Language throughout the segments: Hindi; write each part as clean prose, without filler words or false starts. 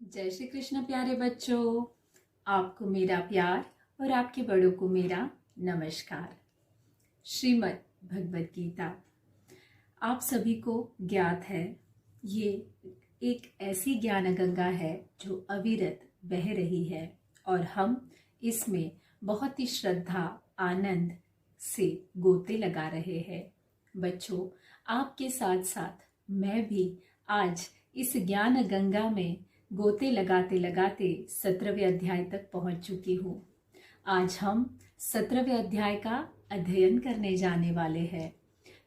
जय श्री कृष्ण प्यारे बच्चों। आपको मेरा प्यार और आपके बड़ों को मेरा नमस्कार। श्रीमद् भगवद गीता आप सभी को ज्ञात है। ये एक ऐसी ज्ञान गंगा है जो अविरत बह रही है और हम इसमें बहुत ही श्रद्धा आनंद से गोते लगा रहे हैं। बच्चों, आपके साथ साथ मैं भी आज इस ज्ञान गंगा में गोते लगाते लगाते 17वें अध्याय तक पहुंच चुकी हूँ। आज हम 17वें अध्याय का अध्ययन करने जाने वाले हैं।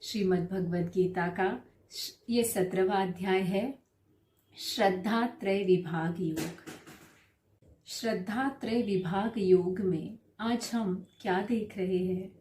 श्रीमद् भगवद गीता का ये 17वां अध्याय है, श्रद्धा त्रय विभाग योग। श्रद्धा त्रय विभाग योग में आज हम क्या देख रहे हैं?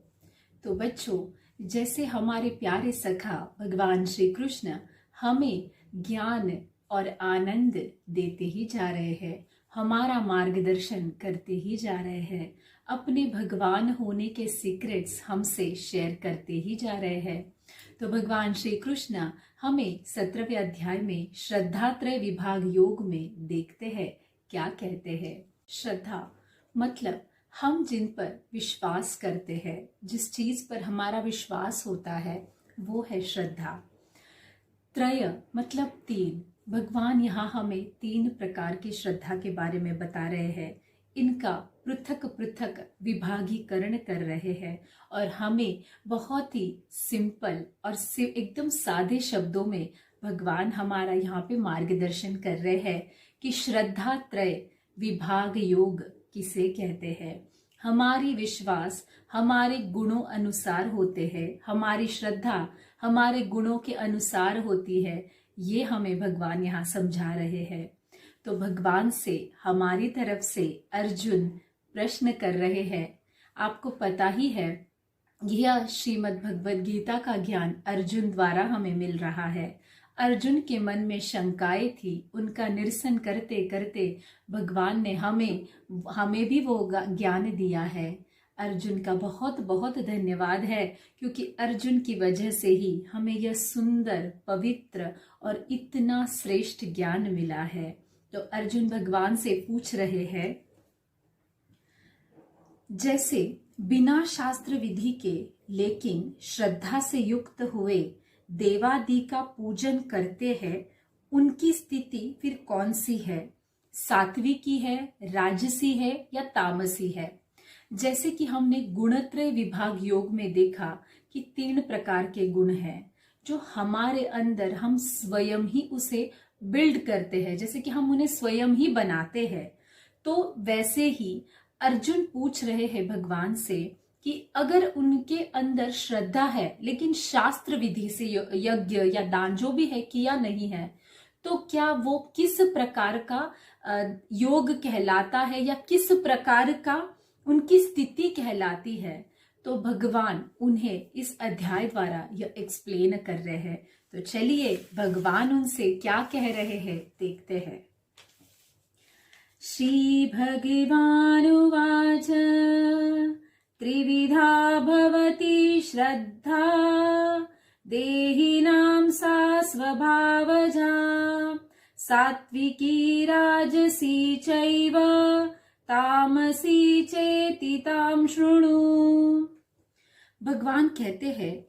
तो बच्चों, जैसे हमारे प्यारे सखा भगवान श्री कृष्ण हमें ज्ञान और आनंद देते ही जा रहे हैं, हमारा मार्गदर्शन करते ही जा रहे हैं, अपने भगवान होने के सीक्रेट्स हमसे शेयर करते ही जा रहे हैं। तो भगवान श्री कृष्ण हमें 17वें अध्याय में श्रद्धा त्रय विभाग योग में देखते हैं क्या कहते हैं। श्रद्धा मतलब हम जिन पर विश्वास करते हैं, जिस चीज पर हमारा विश्वास होता है वो है श्रद्धा। त्रय मतलब तीन। भगवान यहाँ हमें 3 प्रकार की श्रद्धा के बारे में बता रहे हैं। इनका पृथक पृथक विभागीकरण कर रहे हैं और हमें बहुत ही सिंपल और एकदम सादे शब्दों में भगवान हमारा यहाँ पे मार्गदर्शन कर रहे हैं कि श्रद्धा त्रय विभाग योग किसे कहते हैं। हमारी विश्वास हमारे गुणों अनुसार होते हैं, हमारी श्रद्धा हमारे गुणों के अनुसार होती है। ये हमें भगवान यहाँ समझा रहे हैं। तो भगवान से हमारी तरफ से अर्जुन प्रश्न कर रहे हैं। आपको पता ही है, यह श्रीमद् भगवद गीता का ज्ञान अर्जुन द्वारा हमें मिल रहा है। अर्जुन के मन में शंकाएं थी, उनका निरसन करते करते भगवान ने हमें भी वो ज्ञान दिया है। अर्जुन का बहुत बहुत धन्यवाद है, क्योंकि अर्जुन की वजह से ही हमें यह सुंदर पवित्र और इतना श्रेष्ठ ज्ञान मिला है। तो अर्जुन भगवान से पूछ रहे हैं, जैसे बिना शास्त्र विधि के लेकिन श्रद्धा से युक्त हुए देवादि का पूजन करते हैं, उनकी स्थिति फिर कौन सी है? सात्विकी है, राजसी है या तामसी है? जैसे कि हमने गुणत्रय विभाग योग में देखा कि 3 प्रकार के गुण हैं जो हमारे अंदर हम स्वयं ही उसे बिल्ड करते हैं, जैसे कि हम उन्हें स्वयं ही बनाते हैं। तो वैसे ही अर्जुन पूछ रहे हैं भगवान से कि अगर उनके अंदर श्रद्धा है लेकिन शास्त्र विधि से यज्ञ या दान जो भी है किया नहीं है, तो क्या वो किस प्रकार का योग कहलाता है या किस प्रकार का उनकी स्थिति कहलाती है? तो भगवान उन्हें इस अध्याय द्वारा यह एक्सप्लेन कर रहे हैं। तो चलिए भगवान उनसे क्या कह रहे हैं देखते हैं। श्री भगवानुवाच त्रिविधा भवति श्रद्धा देहिनां सा स्वभावजा सात्विकी राजसी चैव तामसी चेति ताम शृणु। भगवान कहते हैं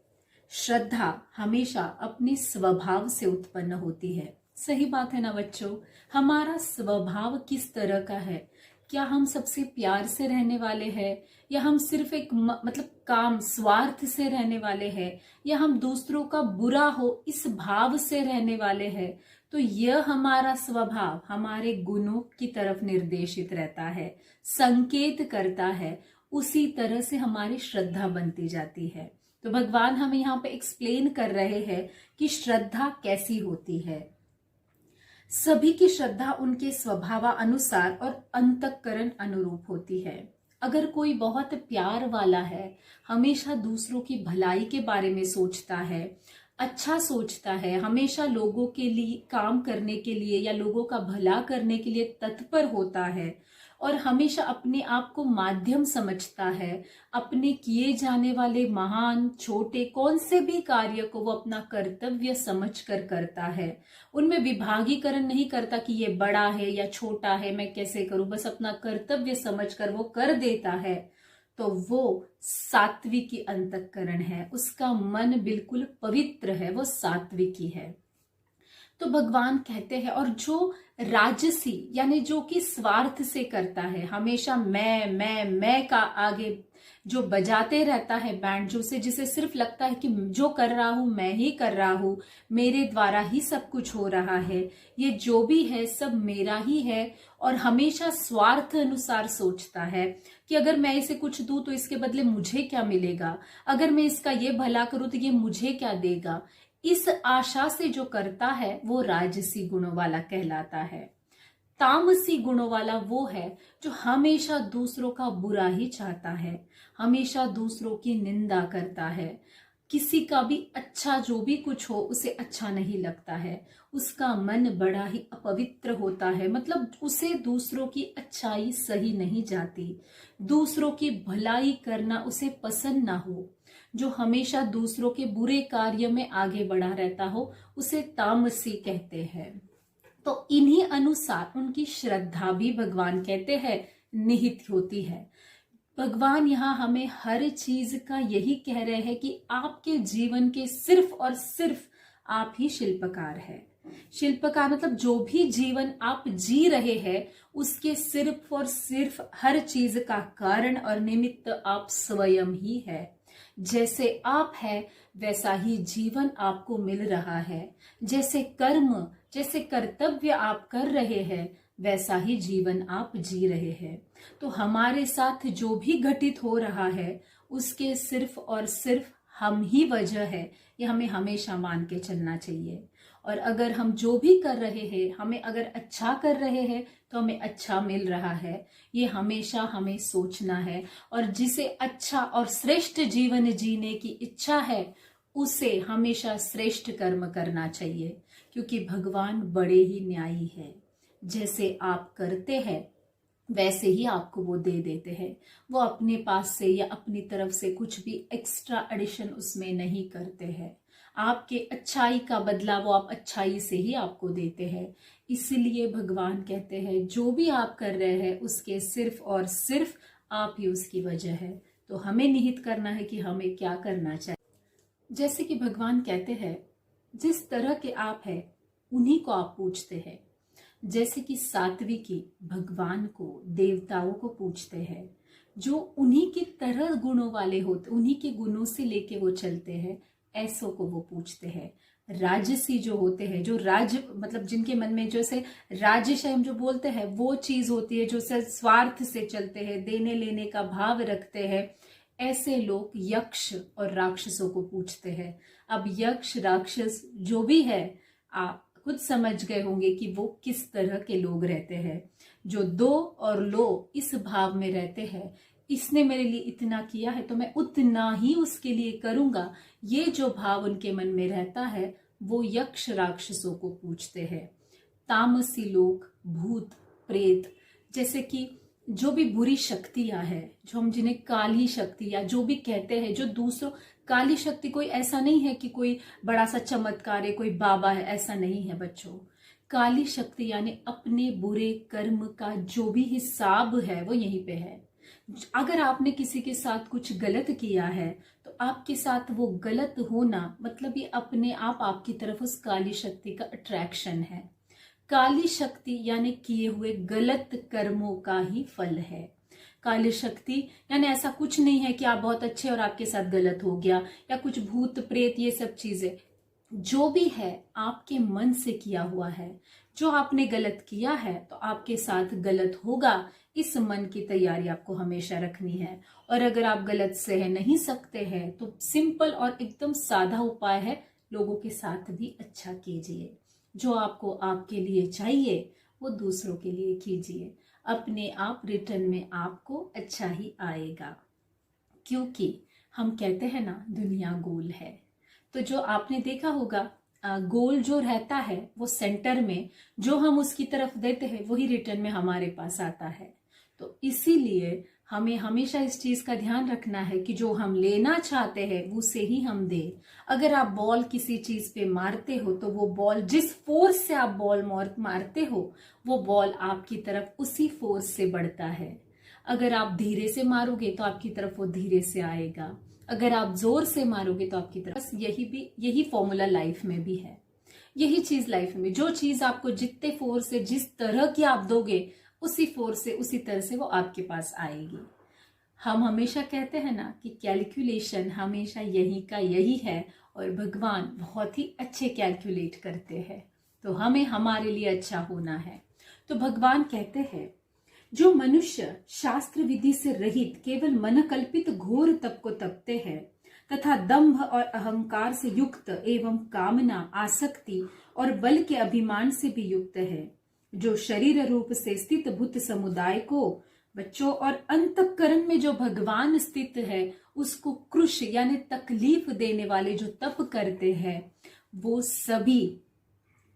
श्रद्धा हमेशा अपने स्वभाव से उत्पन्न होती है। सही बात है ना बच्चों? हमारा स्वभाव किस तरह का है? क्या हम सबसे प्यार से रहने वाले हैं, या हम सिर्फ एक मतलब काम स्वार्थ से रहने वाले हैं, या हम दूसरों का बुरा हो इस भाव से रहने वाले हैं? तो यह हमारा स्वभाव हमारे गुणों की तरफ निर्देशित रहता है, संकेत करता है। उसी तरह से हमारी श्रद्धा बनती जाती है। तो भगवान हमें यहाँ पे एक्सप्लेन कर रहे हैं कि श्रद्धा कैसी होती है। सभी की श्रद्धा उनके स्वभाव अनुसार और अंतःकरण अनुरूप होती है। अगर कोई बहुत प्यार वाला है, हमेशा दूसरों की भलाई के बारे में सोचता है, अच्छा सोचता है, हमेशा लोगों के लिए काम करने के लिए या लोगों का भला करने के लिए तत्पर होता है और हमेशा अपने आप को माध्यम समझता है, अपने किए जाने वाले महान छोटे कौन से भी कार्य को वो अपना कर्तव्य समझकर करता है। उनमें विभागीकरण नहीं करता कि ये बड़ा है या छोटा है, मैं कैसे करूं, बस अपना कर्तव्य समझकर वो कर देता है। तो वो सात्विकी अंतःकरण है, उसका मन बिल्कुल पवित्र है, वो सात्विकी है। तो भगवान कहते हैं, और जो राजसी यानी जो कि स्वार्थ से करता है, हमेशा मैं का आगे जो बजाते रहता है बैंड, जो से जिसे सिर्फ लगता है कि जो कर रहा हूं मैं ही कर रहा हूं, मेरे द्वारा ही सब कुछ हो रहा है, ये जो भी है सब मेरा ही है, और हमेशा स्वार्थ अनुसार सोचता है कि अगर मैं इसे कुछ दूं तो इसके बदले मुझे क्या मिलेगा, अगर मैं इसका ये भला करूं तो ये मुझे क्या देगा। इस आशा से जो करता है वो राजसी गुणों वाला कहलाता है। तामसी गुणों वाला वो है जो हमेशा दूसरों का बुरा ही चाहता है, हमेशा दूसरों की निंदा करता है, किसी का भी अच्छा जो भी कुछ हो उसे अच्छा नहीं लगता है, उसका मन बड़ा ही अपवित्र होता है, मतलब उसे दूसरों की अच्छाई सही नहीं जाती, दूसरों की भलाई करना उसे पसंद ना हो, जो हमेशा दूसरों के बुरे कार्य में आगे बढ़ा रहता हो उसे तामसी कहते हैं। तो इन्हीं अनुसार उनकी श्रद्धा भी भगवान कहते हैं निहित होती है। भगवान यहाँ हमें हर चीज का यही कह रहे हैं कि आपके जीवन के सिर्फ और सिर्फ आप ही शिल्पकार है। शिल्पकार मतलब जो भी जीवन आप जी रहे हैं उसके सिर्फ और सिर्फ हर चीज का कारण और निमित्त आप स्वयं ही है। जैसे आप है वैसा ही जीवन आपको मिल रहा है, जैसे कर्म जैसे कर्तव्य आप कर रहे हैं वैसा ही जीवन आप जी रहे हैं। तो हमारे साथ जो भी घटित हो रहा है उसके सिर्फ और सिर्फ हम ही वजह है, ये हमें हमेशा मान के चलना चाहिए। और अगर हम जो भी कर रहे हैं, हमें अगर अच्छा कर रहे हैं तो हमें अच्छा मिल रहा है, ये हमेशा हमें सोचना है। और जिसे अच्छा और श्रेष्ठ जीवन जीने की इच्छा है उसे हमेशा श्रेष्ठ कर्म करना चाहिए, क्योंकि भगवान बड़े ही न्यायी है। जैसे आप करते हैं वैसे ही आपको वो दे देते हैं, वो अपने पास से या अपनी तरफ से कुछ भी एक्स्ट्रा एडिशन उसमें नहीं करते हैं। आपके अच्छाई का बदला वो आप अच्छाई से ही आपको देते हैं। इसलिए भगवान कहते हैं जो भी आप कर रहे हैं उसके सिर्फ और सिर्फ आप ही उसकी वजह है। तो हमें निहित करना है कि हमें क्या करना चाहिए। जैसे कि भगवान कहते हैं जिस तरह के आप हैं उन्हीं को आप पूछते हैं। जैसे कि सात्विकी भगवान को देवताओं को पूछते हैं, जो उन्हीं की तरह गुणों वाले होते, उन्हीं के गुणों से लेके वो चलते हैं, ऐसों को वो पूछते हैं। राजसी जो होते हैं, जो राज मतलब जिनके मन में जैसे राजस हम जो बोलते हैं वो चीज होती है, जो स्वार्थ से चलते हैं, देने लेने का भाव रखते हैं, ऐसे लोग यक्ष और राक्षसों को पूछते हैं। अब यक्ष राक्षस जो भी है आप खुद समझ गए होंगे कि वो किस तरह के लोग रहते हैं। जो दो और लो इस भाव में रहते हैं, इसने मेरे लिए इतना किया है तो मैं उतना ही उसके लिए करूंगा, ये जो भाव उनके मन में रहता है वो यक्ष राक्षसों को पूछते हैं। तामसी लोग भूत प्रेत, जैसे कि जो भी बुरी शक्तियां हैं, जो हम जिन्हें काली शक्ति या जो भी कहते हैं, जो दूसरों काली शक्ति कोई ऐसा नहीं है कि कोई बड़ा सा चमत्कार है, कोई बाबा है, ऐसा नहीं है बच्चों। काली शक्ति यानी अपने बुरे कर्म का जो भी हिसाब है वो यहीं पे है। अगर आपने किसी के साथ कुछ गलत किया है तो आपके साथ वो गलत होना मतलब ये अपने आप आपकी तरफ उस काली शक्ति का अट्रैक्शन है। काली शक्ति यानी किए हुए गलत कर्मों का ही फल है। काली शक्ति यानी ऐसा कुछ नहीं है कि आप बहुत अच्छे और आपके साथ गलत हो गया, या कुछ भूत प्रेत ये सब चीजें, जो भी है आपके मन से किया हुआ है। जो आपने गलत किया है तो आपके साथ गलत होगा, इस मन की तैयारी आपको हमेशा रखनी है। और अगर आप गलत सह नहीं सकते हैं तो सिंपल और एकदम सादा उपाय है, लोगों के साथ भी अच्छा कीजिए। जो आपको आपके लिए चाहिए वो दूसरों के लिए कीजिए, अपने आप रिटर्न में आपको अच्छा ही आएगा। क्योंकि हम कहते हैं ना दुनिया गोल है, तो जो आपने देखा होगा गोल जो रहता है वो सेंटर में, जो हम उसकी तरफ देते हैं वही रिटर्न में हमारे पास आता है। तो इसीलिए हमें हमेशा इस चीज का ध्यान रखना है कि जो हम लेना चाहते हैं उसे ही हम दें। अगर आप बॉल किसी चीज पे मारते हो तो वो बॉल, जिस फोर्स से आप बॉल मारते हो, वो बॉल आपकी तरफ उसी फोर्स से बढ़ता है। अगर आप धीरे से मारोगे तो आपकी तरफ वो धीरे से आएगा, अगर आप जोर से मारोगे तो आपकी तरफ। यही फॉर्मूला लाइफ में भी है। यही चीज लाइफ में, जो चीज आपको जितने फोर्स से, जिस तरह की आप दोगे, उसी फोर्स से, उसी तरह से वो आपके पास आएगी। हम हमेशा कहते हैं ना कि कैलकुलेशन हमेशा यही का यही है, और भगवान बहुत ही अच्छे कैलकुलेट करते हैं। तो हमें हमारे लिए अच्छा होना है। तो भगवान कहते हैं, जो मनुष्य शास्त्र विधि से रहित केवल मन कल्पित घोर तप को तपते हैं तथा दंभ और अहंकार से युक्त एवं कामना, आसक्ति और बल के अभिमान से भी युक्त है, जो शरीर रूप से स्थित भूत समुदाय को बच्चों और अंतःकरण में जो भगवान स्थित है उसको क्रुश यानी तकलीफ देने वाले जो तप करते हैं, वो सभी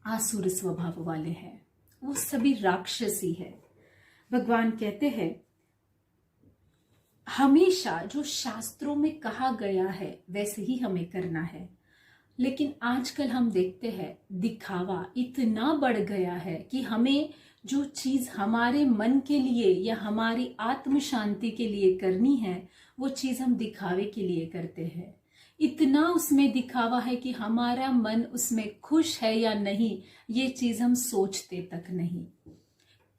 आसुर स्वभाव वाले हैं, वो सभी राक्षसी है। भगवान कहते हैं, हमेशा जो शास्त्रों में कहा गया है वैसे ही हमें करना है। लेकिन आजकल हम देखते हैं दिखावा इतना बढ़ गया है कि हमें जो चीज हमारे मन के लिए या हमारी आत्म शांति के लिए करनी है, वो चीज हम दिखावे के लिए करते हैं। इतना उसमें दिखावा है कि हमारा मन उसमें खुश है या नहीं, ये चीज हम सोचते तक नहीं।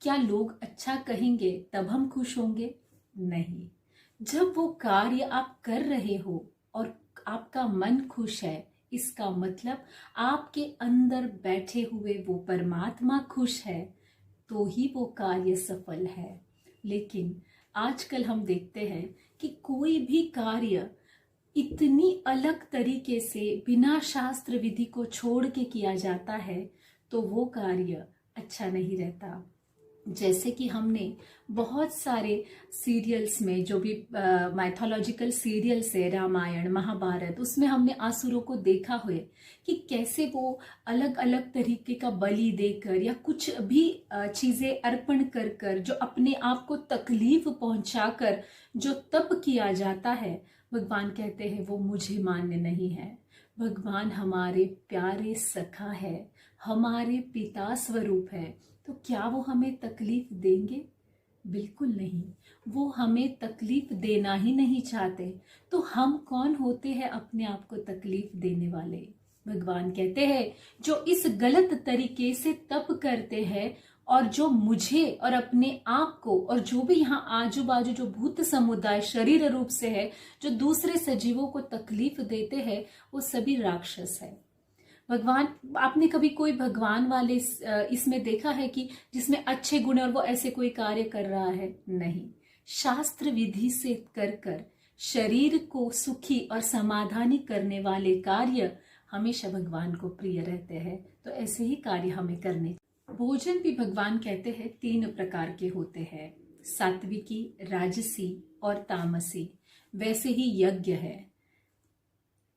क्या लोग अच्छा कहेंगे तब हम खुश होंगे? नहीं। जब वो कार्य आप कर रहे हो और आपका मन खुश है, इसका मतलब आपके अंदर बैठे हुए वो परमात्मा खुश है, तो ही वो कार्य सफल है। लेकिन आजकल हम देखते हैं कि कोई भी कार्य इतनी अलग तरीके से बिना शास्त्र विधि को छोड़ के किया जाता है तो वो कार्य अच्छा नहीं रहता। जैसे कि हमने बहुत सारे सीरियल्स में, जो भी माइथोलॉजिकल सीरियल्स है, रामायण महाभारत, उसमें हमने आसुरों को देखा हुए कि कैसे वो अलग अलग तरीके का बलि देकर या कुछ भी चीजें अर्पण कर कर, जो अपने आप को तकलीफ पहुंचाकर जो तप किया जाता है, भगवान कहते हैं वो मुझे मान्य नहीं है। भगवान हमारे प्यारे सखा है, हमारे पिता स्वरूप है, तो क्या वो हमें तकलीफ देंगे? बिल्कुल नहीं। वो हमें तकलीफ देना ही नहीं चाहते, तो हम कौन होते हैं अपने आप को तकलीफ देने वाले? भगवान कहते हैं, जो इस गलत तरीके से तप करते हैं और जो मुझे और अपने आप को और जो भी यहाँ आजू बाजू जो भूत समुदाय शरीर रूप से है, जो दूसरे सजीवों को तकलीफ देते हैं, वो सभी राक्षस है। भगवान, आपने कभी कोई भगवान वाले इसमें देखा है कि जिसमें अच्छे गुण और वो ऐसे कोई कार्य कर रहा है? नहीं। शास्त्र विधि से कर कर शरीर को सुखी और समाधानी करने वाले कार्य हमेशा भगवान को प्रिय रहते हैं। तो ऐसे ही कार्य हमें करने। भोजन भी भगवान कहते हैं 3 प्रकार के होते हैं, सात्विकी, राजसी और तामसी। वैसे ही यज्ञ है।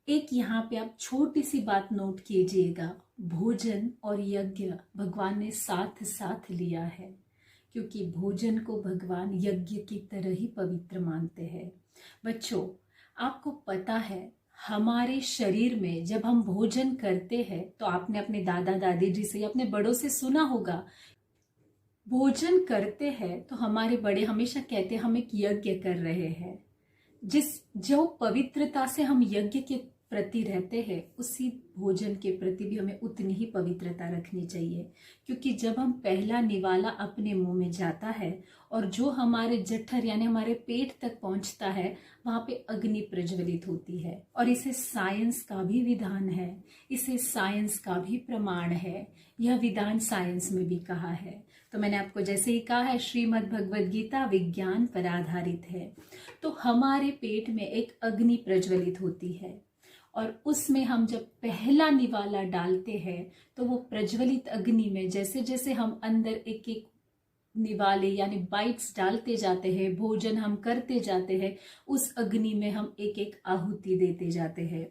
एक यहाँ पे आप छोटी सी बात नोट कीजिएगा, भोजन और यज्ञ भगवान ने साथ साथ लिया है, क्योंकि भोजन को भगवान यज्ञ की तरह ही पवित्र मानते हैं। बच्चों, आपको पता है हमारे शरीर में जब हम भोजन करते हैं, तो आपने अपने दादा दादी जी से या अपने बड़ों से सुना होगा, भोजन करते हैं तो हमारे बड़े हमेशा कहते हैं हम एक यज्ञ कर रहे हैं। जो पवित्रता से हम यज्ञ के प्रति रहते हैं, उसी भोजन के प्रति भी हमें उतनी ही पवित्रता रखनी चाहिए। क्योंकि जब हम पहला निवाला अपने मुंह में जाता है और जो हमारे जठर यानी हमारे पेट तक पहुंचता है, वहां पे अग्नि प्रज्वलित होती है। और इसे साइंस का भी विधान है, इसे साइंस का भी प्रमाण है। यह विधान साइंस में भी कहा है। तो मैंने आपको जैसे ही कहा है, श्रीमद् भगवद गीता विज्ञान पर आधारित है। तो हमारे पेट में एक अग्नि प्रज्वलित होती है और उसमें हम जब पहला निवाला डालते हैं तो वो प्रज्वलित अग्नि में जैसे जैसे हम अंदर एक एक निवाले यानी बाइट्स डालते जाते हैं, भोजन हम करते जाते हैं, उस अग्नि में हम एक एक आहुति देते जाते हैं।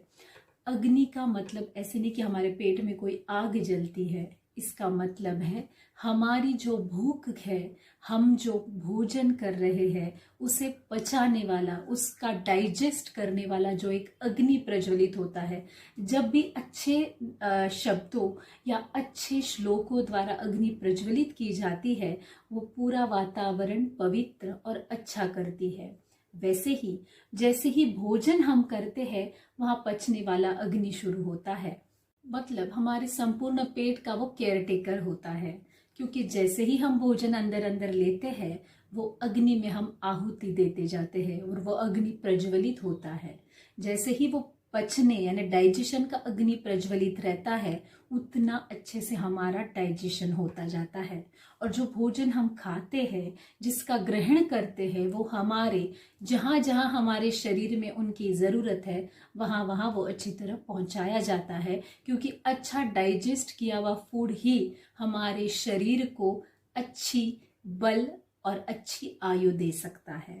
अग्नि का मतलब ऐसे नहीं कि हमारे पेट में कोई आग जलती है, इसका मतलब है हमारी जो भूख है, हम जो भोजन कर रहे हैं उसे पचाने वाला, उसका डाइजेस्ट करने वाला जो एक अग्नि प्रज्वलित होता है। जब भी अच्छे शब्दों या अच्छे श्लोकों द्वारा अग्नि प्रज्वलित की जाती है, वो पूरा वातावरण पवित्र और अच्छा करती है। वैसे ही जैसे ही भोजन हम करते हैं, वहां पचने वाला अग्नि शुरू होता है, मतलब हमारे संपूर्ण पेट का वो केयर टेकर होता है। क्योंकि जैसे ही हम भोजन अंदर अंदर लेते हैं, वो अग्नि में हम आहुति देते जाते हैं और वो अग्नि प्रज्वलित होता है। जैसे ही वो पचने यानी डाइजेशन का अग्नि प्रज्वलित रहता है, उतना अच्छे से हमारा डाइजेशन होता जाता है। और जो भोजन हम खाते हैं, जिसका ग्रहण करते हैं, वो हमारे जहाँ जहाँ हमारे शरीर में उनकी ज़रूरत है, वहाँ वहाँ वो अच्छी तरह पहुँचाया जाता है। क्योंकि अच्छा डाइजेस्ट किया हुआ फूड ही हमारे शरीर को अच्छी बल और अच्छी आयु दे सकता है।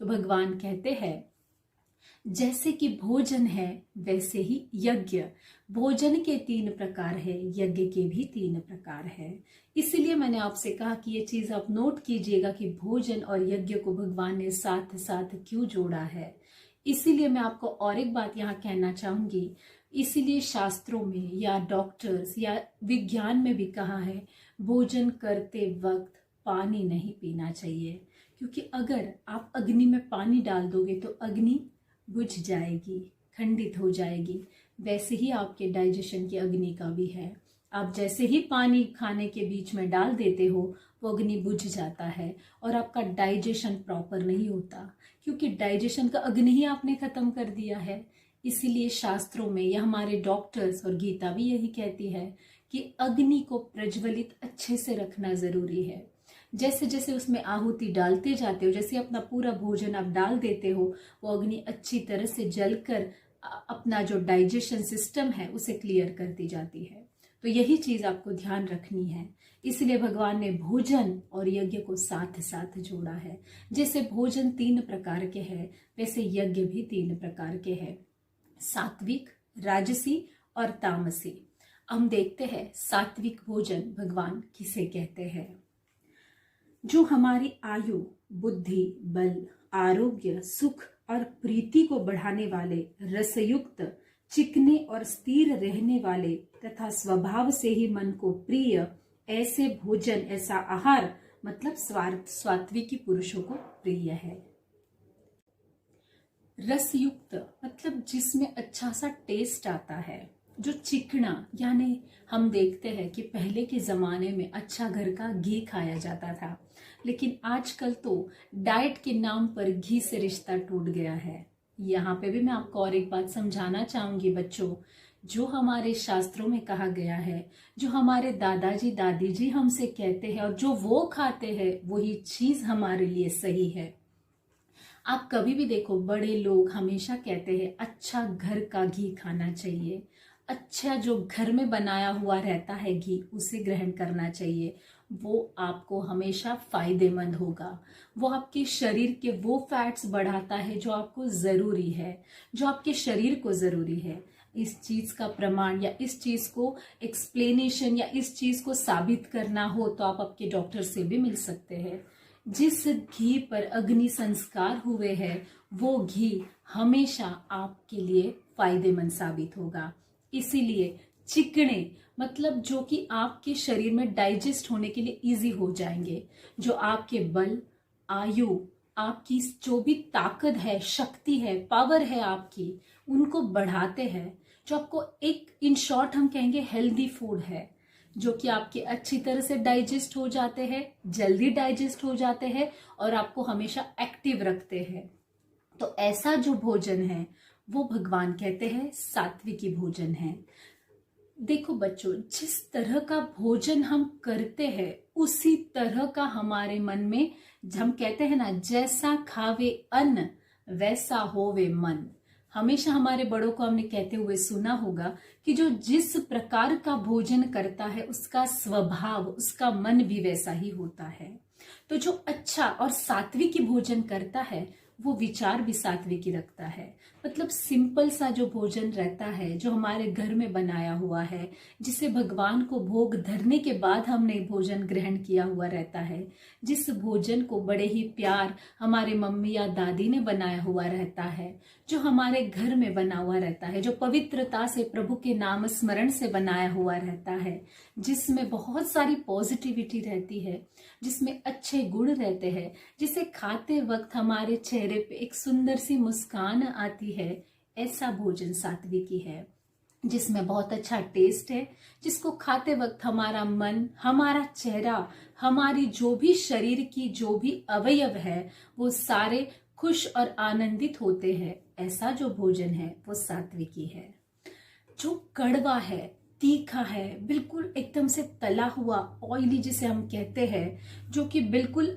तो भगवान कहते हैं, जैसे कि भोजन है वैसे ही यज्ञ। भोजन के 3 प्रकार है, यज्ञ के भी 3 प्रकार है। इसीलिए मैंने आपसे कहा कि ये चीज आप नोट कीजिएगा कि भोजन और यज्ञ को भगवान ने साथ साथ क्यों जोड़ा है। इसीलिए मैं आपको और एक बात यहाँ कहना चाहूंगी। इसीलिए शास्त्रों में या डॉक्टर्स या विज्ञान में भी कहा है, भोजन करते वक्त पानी नहीं पीना चाहिए। क्योंकि अगर आप अग्नि में पानी डाल दोगे तो अग्नि बुझ जाएगी, खंडित हो जाएगी। वैसे ही आपके डाइजेशन की अग्नि का भी है। आप जैसे ही पानी खाने के बीच में डाल देते हो, वो अग्नि बुझ जाता है और आपका डाइजेशन प्रॉपर नहीं होता। क्योंकि डाइजेशन का अग्नि ही आपने खत्म कर दिया है। इसीलिए शास्त्रों में या हमारे डॉक्टर्स और गीता भी यही कहती है कि अग्नि को प्रज्वलित अच्छे से रखना जरूरी है। जैसे जैसे उसमें आहुति डालते जाते हो, जैसे अपना पूरा भोजन आप डाल देते हो, वो अग्नि अच्छी तरह से जलकर अपना जो डाइजेशन सिस्टम है उसे क्लियर करती जाती है। तो यही चीज आपको ध्यान रखनी है। इसलिए भगवान ने भोजन और यज्ञ को साथ साथ जोड़ा है। जैसे भोजन 3 प्रकार के हैं, वैसे यज्ञ भी 3 प्रकार के हैं, सात्विक, राजसी और तामसी। हम देखते हैं सात्विक भोजन भगवान किसे कहते हैं। जो हमारी आयु, बुद्धि, बल, आरोग्य, सुख और प्रीति को बढ़ाने वाले, रसयुक्त, चिकने और स्थिर रहने वाले तथा स्वभाव से ही मन को प्रिय ऐसे भोजन, ऐसा आहार मतलब सात्विकी पुरुषों को प्रिय है। रसयुक्त मतलब जिसमें अच्छा सा टेस्ट आता है। जो चिकना यानी हम देखते हैं कि पहले के जमाने में अच्छा घर का घी खाया जाता था, लेकिन आजकल तो डाइट के नाम पर घी से रिश्ता टूट गया है। यहाँ पे भी मैं आपको और एक बात समझाना चाहूंगी बच्चों। जो हमारे शास्त्रों में कहा गया है, जो हमारे दादाजी दादी जी हमसे कहते हैं और जो वो खाते हैं, वही चीज हमारे लिए सही है। आप कभी भी देखो, बड़े लोग हमेशा कहते हैं अच्छा घर का घी खाना चाहिए, अच्छा जो घर में बनाया हुआ रहता है घी उसे ग्रहण करना चाहिए। वो आपको हमेशा फायदेमंद होगा। वो आपके शरीर के वो फैट्स बढ़ाता है जो आपको जरूरी है, जो आपके शरीर को जरूरी है। इस चीज का प्रमाण या इस चीज को एक्सप्लेनेशन या इस चीज को साबित करना हो तो आप आपके डॉक्टर से भी मिल सकते हैं। जिस घी पर अग्नि संस्कार हुए हैं, वो घी हमेशा आपके लिए फायदेमंद साबित होगा। इसीलिए चिकने मतलब जो कि आपके शरीर में डाइजेस्ट होने के लिए इजी हो जाएंगे, जो आपके बल, आयु, आपकी जो भी ताकत है, शक्ति है, पावर है आपकी, उनको बढ़ाते हैं। जो आपको एक इन शॉर्ट हम कहेंगे हेल्दी फूड है, जो कि आपके अच्छी तरह से डाइजेस्ट हो जाते हैं, जल्दी डाइजेस्ट हो जाते हैं और आपको हमेशा एक्टिव रखते हैं। तो ऐसा जो भोजन है वो भगवान कहते हैं सात्विकी भोजन है। देखो बच्चों, जिस तरह का भोजन हम करते हैं उसी तरह का हमारे मन में, हम कहते हैं ना, जैसा खावे अन्न वैसा होवे मन। हमेशा हमारे बड़ों को हमने कहते हुए सुना होगा कि जो जिस प्रकार का भोजन करता है उसका स्वभाव, उसका मन भी वैसा ही होता है। तो जो अच्छा और सात्विकी भोजन करता है वो विचार भी सात्विकी रखता है। मतलब सिंपल सा जो भोजन रहता है, जो हमारे घर में बनाया हुआ है, जिसे भगवान को भोग धरने के बाद हमने भोजन ग्रहण किया हुआ रहता है, जिस भोजन को बड़े ही प्यार हमारे मम्मी या दादी ने बनाया हुआ रहता है, जो हमारे घर में बना हुआ रहता है, जो पवित्रता से प्रभु के नाम स्मरण से बनाया हुआ रहता है, जिसमें बहुत सारी पॉजिटिविटी रहती है, जिसमें अच्छे गुण रहते हैं, जिसे खाते वक्त हमारे चेहरे पे एक सुंदर सी मुस्कान आती है, ऐसा भोजन सात्विकी है। जिसमें बहुत अच्छा टेस्ट है, जिसको खाते वक्त हमारा मन, हमारा चेहरा, हमारी जो भी शरीर की जो भी अवयव है, वो सारे खुश और आनंदित होते हैं। ऐसा जो भोजन है वो सात्विकी है। जो कड़वा है, तीखा है, बिल्कुल एकदम से तला हुआ, ऑयली जिसे हम कहते हैं, जो कि बिल्कुल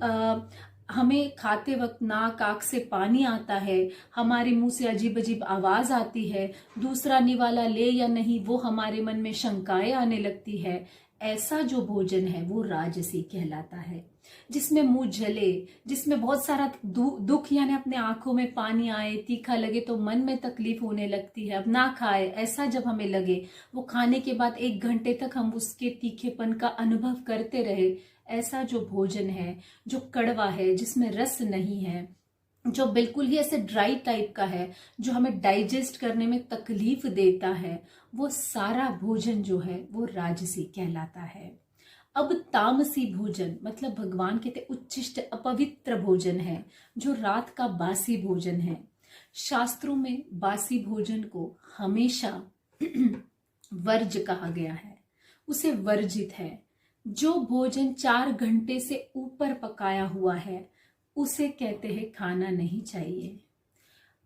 हमें खाते वक्त नाक आंख से पानी आता है, हमारे मुंह से अजीब अजीब आवाज आती है, दूसरा निवाला ले या नहीं वो हमारे मन में शंकाएं आने लगती है, ऐसा जो भोजन है वो राजसी कहलाता है। जिसमें मुंह जले, जिसमें बहुत सारा दुख यानी अपने आंखों में पानी आए, तीखा लगे तो मन में तकलीफ होने लगती है, अब ना खाए ऐसा जब हमें लगे, वो खाने के बाद 1 घंटे तक हम उसके तीखेपन का अनुभव करते रहे, ऐसा जो भोजन है, जो कड़वा है, जिसमें रस नहीं है, जो बिल्कुल ही ऐसे ड्राई टाइप का है, जो हमें डाइजेस्ट करने में तकलीफ देता है, वो सारा भोजन जो है वो राजसी कहलाता है। अब तामसी भोजन मतलब भगवान कहते उच्छिष्ट अपवित्र भोजन है, जो रात का बासी भोजन है। शास्त्रों में बासी भोजन को हमेशा वर्ज कहा गया है, उसे वर्जित है। जो भोजन 4 घंटे से ऊपर पकाया हुआ है उसे कहते हैं खाना नहीं चाहिए।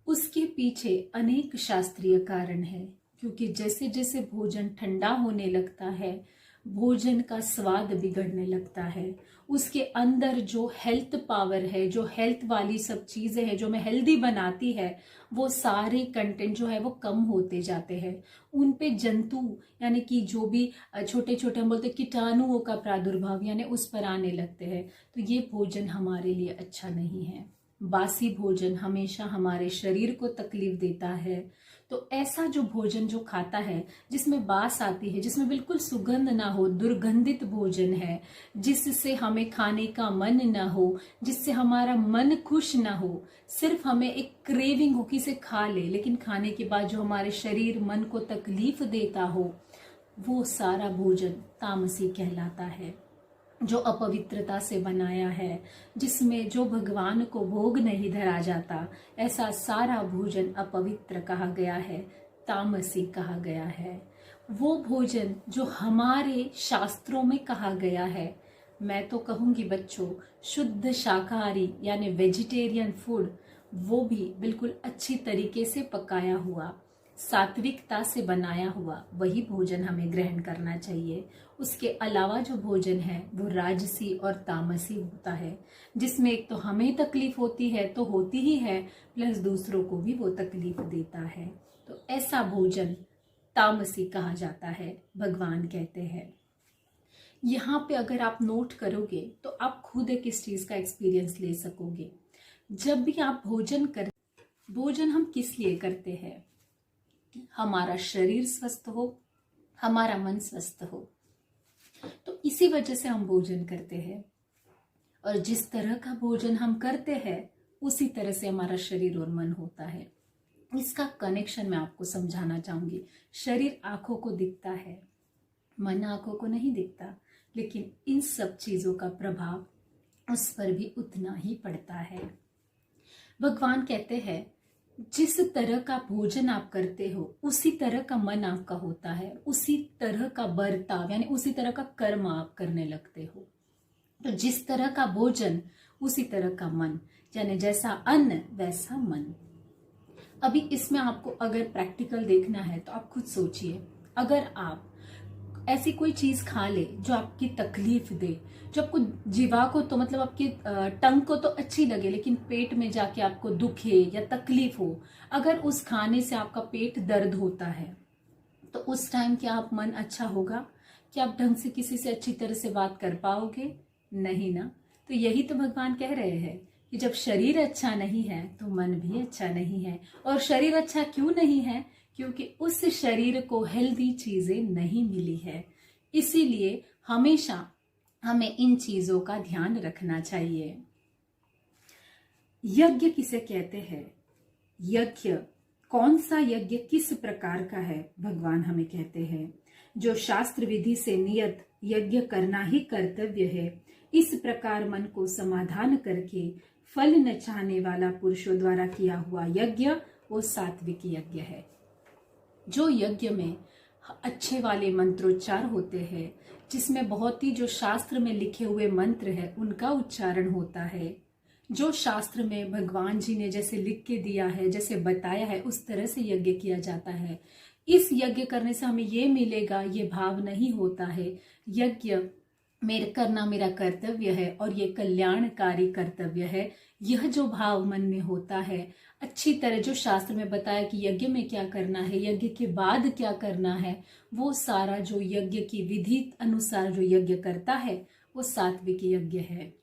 उसके पीछे अनेक शास्त्रीय कारण है, क्योंकि जैसे जैसे भोजन ठंडा होने लगता है, भोजन का स्वाद बिगड़ने लगता है, उसके अंदर जो हेल्थ पावर है, जो हेल्थ वाली सब चीजें हैं जो हमें हेल्दी बनाती है, वो सारे कंटेंट जो है वो कम होते जाते हैं। उन पे जंतु यानी कि जो भी छोटे छोटे हम बोलते कीटाणुओं का प्रादुर्भाव यानी उस पर आने लगते हैं। तो ये भोजन हमारे लिए अच्छा नहीं है। बासी भोजन हमेशा हमारे शरीर को तकलीफ देता है। तो ऐसा जो भोजन जो खाता है जिसमें बास आती है, जिसमें बिल्कुल सुगंध ना हो, दुर्गंधित भोजन है, जिससे हमें खाने का मन ना हो, जिससे हमारा मन खुश ना हो, सिर्फ हमें एक क्रेविंग हो कि इसे खा ले, लेकिन खाने के बाद जो हमारे शरीर मन को तकलीफ देता हो, वो सारा भोजन तामसी कहलाता है। जो अपवित्रता से बनाया है, जिसमें जो भगवान को भोग नहीं धरा जाता, ऐसा सारा भोजन अपवित्र कहा गया है, तामसी कहा गया है। वो भोजन जो हमारे शास्त्रों में कहा गया है, मैं तो कहूंगी बच्चों, शुद्ध शाकाहारी यानी वेजिटेरियन फूड, वो भी बिल्कुल अच्छी तरीके से पकाया हुआ, सात्विकता से बनाया हुआ वही भोजन हमें ग्रहण करना चाहिए। उसके अलावा जो भोजन है वो राजसी और तामसी होता है, जिसमें एक तो हमें तकलीफ होती है तो होती ही है, प्लस दूसरों को भी वो तकलीफ देता है। तो ऐसा भोजन तामसी कहा जाता है, भगवान कहते हैं। यहाँ पे अगर आप नोट करोगे तो आप खुद एक इस चीज का एक्सपीरियंस ले सकोगे। जब भी आप भोजन हम किस लिए करते हैं? हमारा शरीर स्वस्थ हो, हमारा मन स्वस्थ हो, तो इसी वजह से हम भोजन करते हैं। और जिस तरह का भोजन हम करते हैं उसी तरह से हमारा शरीर और मन होता है। इसका कनेक्शन मैं आपको समझाना चाहूंगी। शरीर आंखों को दिखता है, मन आंखों को नहीं दिखता, लेकिन इन सब चीजों का प्रभाव उस पर भी उतना ही पड़ता है। भगवान कहते हैं जिस तरह का भोजन आप करते हो उसी तरह का मन आपका होता है, उसी तरह का बर्ताव यानी उसी तरह का कर्म आप करने लगते हो। तो जिस तरह का भोजन उसी तरह का मन, यानी जैसा अन्न वैसा मन। अभी इसमें आपको अगर प्रैक्टिकल देखना है तो आप खुद सोचिए, अगर आप ऐसी कोई चीज खा ले जो आपकी तकलीफ दे, जो आपको जीवा को तो मतलब आपकी टंग को तो अच्छी लगे, लेकिन पेट में जाके आपको दुखे या तकलीफ हो, अगर उस खाने से आपका पेट दर्द होता है तो उस टाइम क्या आप मन अच्छा होगा? क्या आप ढंग से किसी से अच्छी तरह से बात कर पाओगे? नहीं ना। तो यही तो भगवान कह रहे हैं कि कि जब शरीर अच्छा नहीं है तो मन भी अच्छा नहीं है। और शरीर अच्छा क्यों नहीं है? क्योंकि उस शरीर को हेल्दी चीजें नहीं मिली है। इसीलिए हमेशा हमें इन चीजों का ध्यान रखना चाहिए। यज्ञ किसे कहते हैं? यज्ञ, कौन सा यज्ञ किस प्रकार का है? भगवान हमें कहते हैं जो शास्त्र विधि से नियत यज्ञ करना ही कर्तव्य है। इस प्रकार मन को समाधान करके फल न चाहने वाला पुरुषों द्वारा किया हुआ यज्ञ वो सात्विक यज्ञ है। जो यज्ञ में अच्छे वाले मंत्रोच्चार होते हैं, जिसमें बहुत ही जो शास्त्र में लिखे हुए मंत्र है उनका उच्चारण होता है, जो शास्त्र में भगवान जी ने जैसे लिख के दिया है, जैसे बताया है, उस तरह से यज्ञ किया जाता है। इस यज्ञ करने से हमें ये मिलेगा, ये भाव नहीं होता है यज्ञ मेरे करना मेरा कर्तव्य है और ये कल्याणकारी कर्तव्य है। यह जो भाव मन में होता है, अच्छी तरह जो शास्त्र में बताया कि यज्ञ में क्या करना है, यज्ञ के बाद क्या करना है, वो सारा जो यज्ञ की विधि अनुसार जो यज्ञ करता है वो सात्विक यज्ञ है।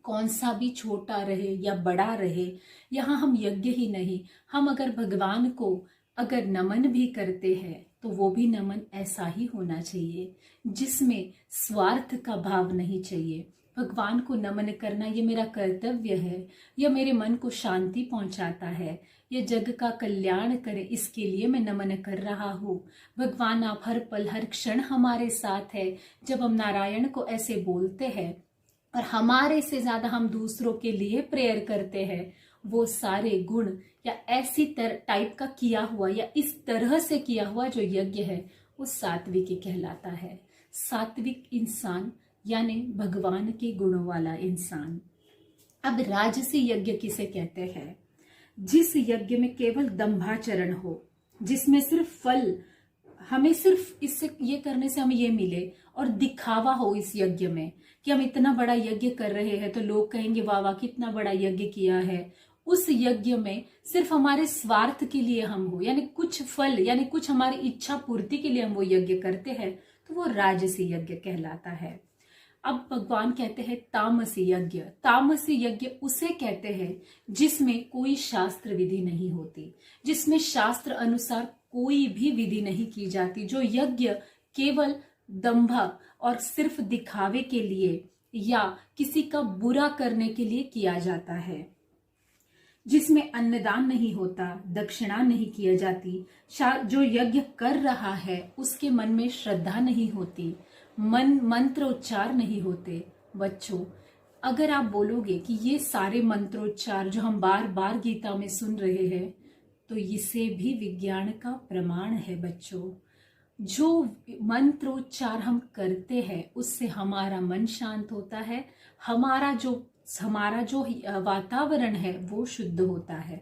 कौन सा भी छोटा रहे या बड़ा रहे, यहाँ हम यज्ञ ही नहीं, हम अगर भगवान को अगर नमन भी करते हैं तो वो भी नमन ऐसा ही होना चाहिए जिसमें स्वार्थ का भाव नहीं चाहिए। भगवान को नमन करना ये मेरा कर्तव्य है, यह मेरे मन को शांति पहुंचाता है, ये जग का कल्याण करे इसके लिए मैं नमन कर रहा हूँ। भगवान आप हर पल हर क्षण हमारे साथ है। जब हम नारायण को ऐसे बोलते हैं और हमारे से ज्यादा हम दूसरों के लिए प्रेयर करते हैं, वो सारे गुण या ऐसी टाइप का किया हुआ या इस तरह से किया हुआ जो यज्ञ है वो सात्विक कहलाता है। सात्विक इंसान यानी भगवान के गुणों वाला इंसान। अब राजसी यज्ञ किसे कहते हैं? जिस यज्ञ में केवल दंभाचरण हो, जिसमें सिर्फ फल हमें सिर्फ इससे ये करने से हमें ये मिले और दिखावा हो इस यज्ञ में कि हम इतना बड़ा यज्ञ कर रहे हैं तो लोग कहेंगे वाह वाह कितना बड़ा यज्ञ किया है। उस यज्ञ में सिर्फ हमारे स्वार्थ के लिए हम हो, यानी कुछ फल यानी कुछ हमारी इच्छा पूर्ति के लिए हम वो यज्ञ करते हैं, तो वो राजसी यज्ञ कहलाता है। अब भगवान कहते हैं तामसी यज्ञ। तामसी यज्ञ उसे कहते हैं जिसमें कोई शास्त्र विधि नहीं होती, जिसमें शास्त्र अनुसार कोई भी विधि नहीं की जाती, जो यज्ञ केवल दंभ और सिर्फ दिखावे के लिए या किसी का बुरा करने के लिए किया जाता है, जिसमें अन्नदान नहीं होता, दक्षिणा नहीं किया जाती, जो यज्ञ कर रहा है उसके मन में श्रद्धा नहीं होती, मंत्रोच्चार नहीं होते। बच्चों, अगर आप बोलोगे कि ये सारे मंत्रोच्चार जो हम बार बार गीता में सुन रहे हैं, तो इसे भी विज्ञान का प्रमाण है। बच्चों, जो मंत्रोच्चार हम करते हैं उससे हमारा मन शांत होता है, हमारा जो वातावरण है वो शुद्ध होता है।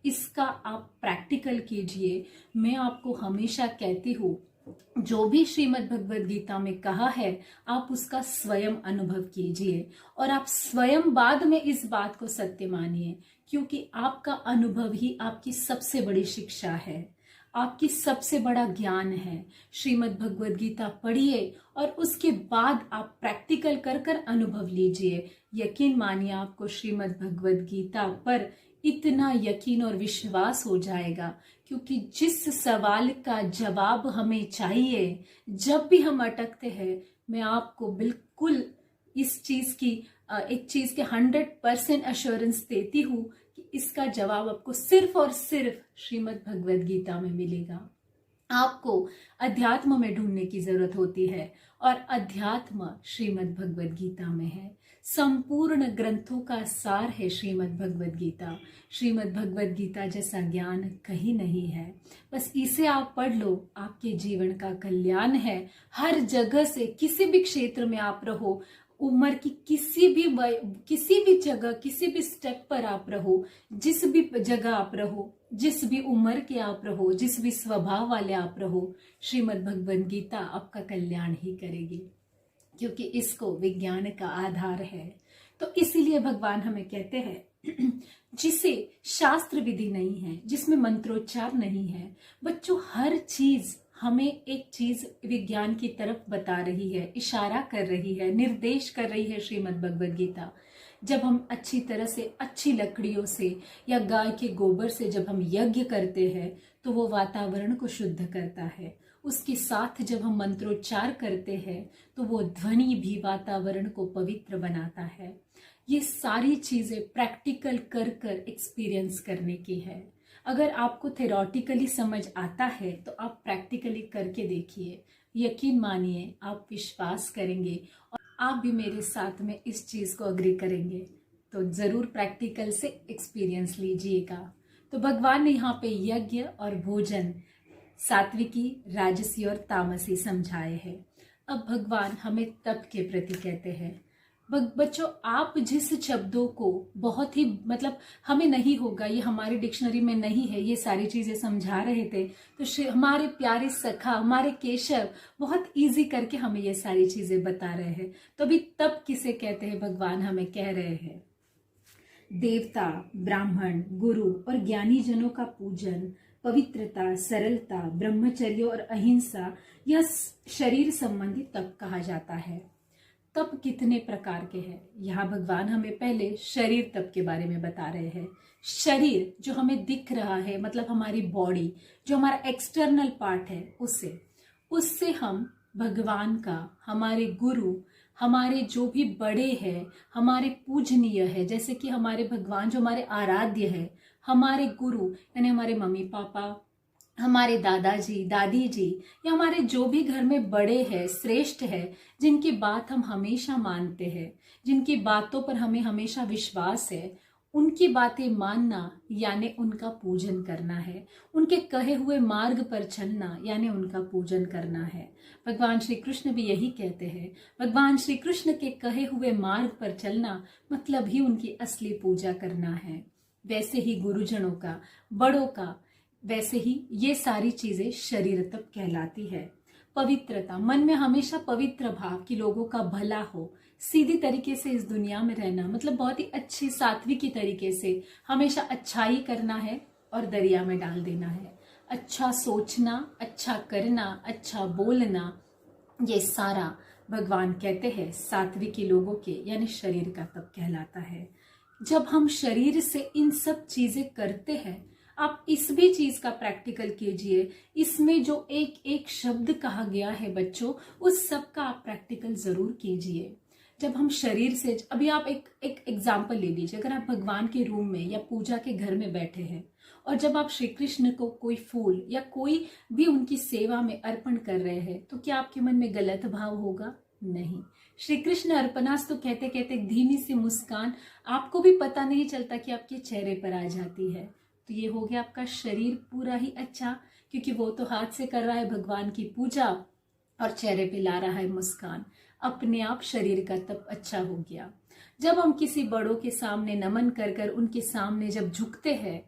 इसका आप प्रैक्टिकल कीजिए। मैं आपको हमेशा कहती हूँ, जो भी श्रीमद् भगवद गीता में कहा है आप उसका स्वयं अनुभव कीजिए और आप स्वयं बाद में इस बात को सत्य मानिए, क्योंकि आपका अनुभव ही आपकी सबसे बड़ी शिक्षा है, आपकी सबसे बड़ा ज्ञान है। श्रीमद् भगवद गीता पढ़िए और उसके बाद आप प्रैक्टिकल कर कर अनुभव लीजिए। यकीन मानिए आपको श्रीमद् भगवद गीता पर इतना यकीन और विश्वास हो जाएगा, क्योंकि जिस सवाल का जवाब हमें चाहिए जब भी हम अटकते हैं, मैं आपको बिल्कुल इस चीज की एक चीज के 100% अश्योरेंस देती हूँ कि इसका जवाब आपको सिर्फ और सिर्फ श्रीमद् भगवद गीता में मिलेगा। आपको अध्यात्म में ढूंढने की जरूरत होती है और अध्यात्म श्रीमद् भगवद गीता में है। संपूर्ण ग्रंथों का सार है श्रीमद् भगवद गीता। श्रीमद् भगवद गीता जैसा ज्ञान कहीं नहीं है। बस इसे आप पढ़ लो, आपके जीवन का कल्याण है। हर जगह से, किसी भी क्षेत्र में आप रहो, उम्र की किसी भी जगह, किसी भी स्टेप पर आप रहो, जिस भी जगह आप रहो, जिस भी उम्र के आप रहो, जिस भी स्वभाव वाले आप रहो, श्रीमद् भगवद गीता आपका कल्याण ही करेगी, क्योंकि इसको विज्ञान का आधार है। तो इसीलिए भगवान हमें कहते हैं जिसे शास्त्र विधि नहीं है, जिसमें मंत्रोच्चार नहीं है। बच्चों, हर चीज हमें एक चीज विज्ञान की तरफ बता रही है, इशारा कर रही है, निर्देश कर रही है श्रीमद् भगवद गीता। जब हम अच्छी तरह से अच्छी लकड़ियों से या गाय के गोबर से जब हम यज्ञ करते हैं तो वो वातावरण को शुद्ध करता है। उसके साथ जब हम मंत्रोच्चार करते हैं तो वो ध्वनि भी वातावरण को पवित्र बनाता है। ये सारी चीजें प्रैक्टिकल कर कर एक्सपीरियंस करने की है। अगर आपको थेरोटिकली समझ आता है तो आप प्रैक्टिकली करके देखिए, यकीन मानिए आप विश्वास करेंगे और आप भी मेरे साथ में इस चीज को अग्री करेंगे। तो जरूर प्रैक्टिकल से एक्सपीरियंस लीजिएगा। तो भगवान ने यहाँ पे यज्ञ और भोजन सात्विकी, राजसी और तामसी समझाए हैं। अब भगवान हमें तप के प्रति कहते हैं। बच्चों, आप जिस शब्दों को बहुत ही हमें नहीं होगा, ये हमारी डिक्शनरी में नहीं है, ये सारी चीजें समझा रहे थे तो हमारे प्यारे सखा, हमारे केशव बहुत इजी करके हमें ये सारी चीजें बता रहे हैं। तो अभी तप किसे कहते हैं भगवान हमें कह रहे हैं। देवता, ब्राह्मण, गुरु और ज्ञानी जनों का पूजन, पवित्रता, सरलता, ब्रह्मचर्य और अहिंसा, यह शरीर संबंधी तप कहा जाता है। तप कितने प्रकार के हैं, यहाँ भगवान हमें पहले शरीर तप के बारे में बता रहे हैं। शरीर जो हमें दिख रहा है, हमारी बॉडी, जो हमारा एक्सटर्नल पार्ट है, उससे हम भगवान का, हमारे गुरु, हमारे जो भी बड़े हैं, हमारे पूजनीय है, जैसे कि हमारे भगवान जो हमारे आराध्य है, हमारे गुरु यानी हमारे मम्मी पापा, हमारे दादाजी, दादी जी, या हमारे जो भी घर में बड़े हैं, श्रेष्ठ है, जिनकी बात हम हमेशा मानते हैं, जिनकी बातों पर हमें हमेशा विश्वास है, उनकी बातें मानना यानी उनका पूजन करना है। उनके कहे हुए मार्ग पर चलना यानी उनका पूजन करना है। भगवान श्री कृष्ण भी यही कहते हैं। भगवान श्री कृष्ण के कहे हुए मार्ग पर चलना मतलब ही उनकी असली पूजा करना है। वैसे ही गुरुजनों का, बड़ों का, वैसे ही ये सारी चीजें शरीर तप कहलाती है। पवित्रता, मन में हमेशा पवित्र भाव कि लोगों का भला हो, सीधी तरीके से इस दुनिया में रहना, बहुत ही अच्छी सात्विकी तरीके से हमेशा अच्छाई करना है और दरिया में डाल देना है। अच्छा सोचना, अच्छा करना, अच्छा बोलना, ये सारा भगवान कहते हैं सात्विकी लोगों के यानी शरीर का तप कहलाता है। जब हम शरीर से इन सब चीजें करते हैं, आप इस भी चीज का प्रैक्टिकल कीजिए। इसमें जो एक एक शब्द कहा गया है बच्चों, उस सब का आप प्रैक्टिकल जरूर कीजिए। जब हम शरीर से, अभी आप एक एग्जाम्पल ले लीजिए। अगर आप भगवान के रूम में या पूजा के घर में बैठे हैं और जब आप श्री कृष्ण को कोई फूल या कोई भी उनकी सेवा में अर्पण कर रहे हैं, तो क्या आपके मन में गलत भाव होगा? नहीं। श्री कृष्ण अर्पणास तो कहते कहते धीमी सी मुस्कान आपको भी पता नहीं चलता कि आपके चेहरे पर आ जाती है। तो ये हो गया आपका शरीर पूरा ही अच्छा, क्योंकि वो तो हाथ से कर रहा है भगवान की पूजा और चेहरे पे ला रहा है मुस्कान। अपने आप शरीर का तप अच्छा हो गया। जब हम किसी बड़ों के सामने नमन कर कर उनके सामने जब झुकते हैं,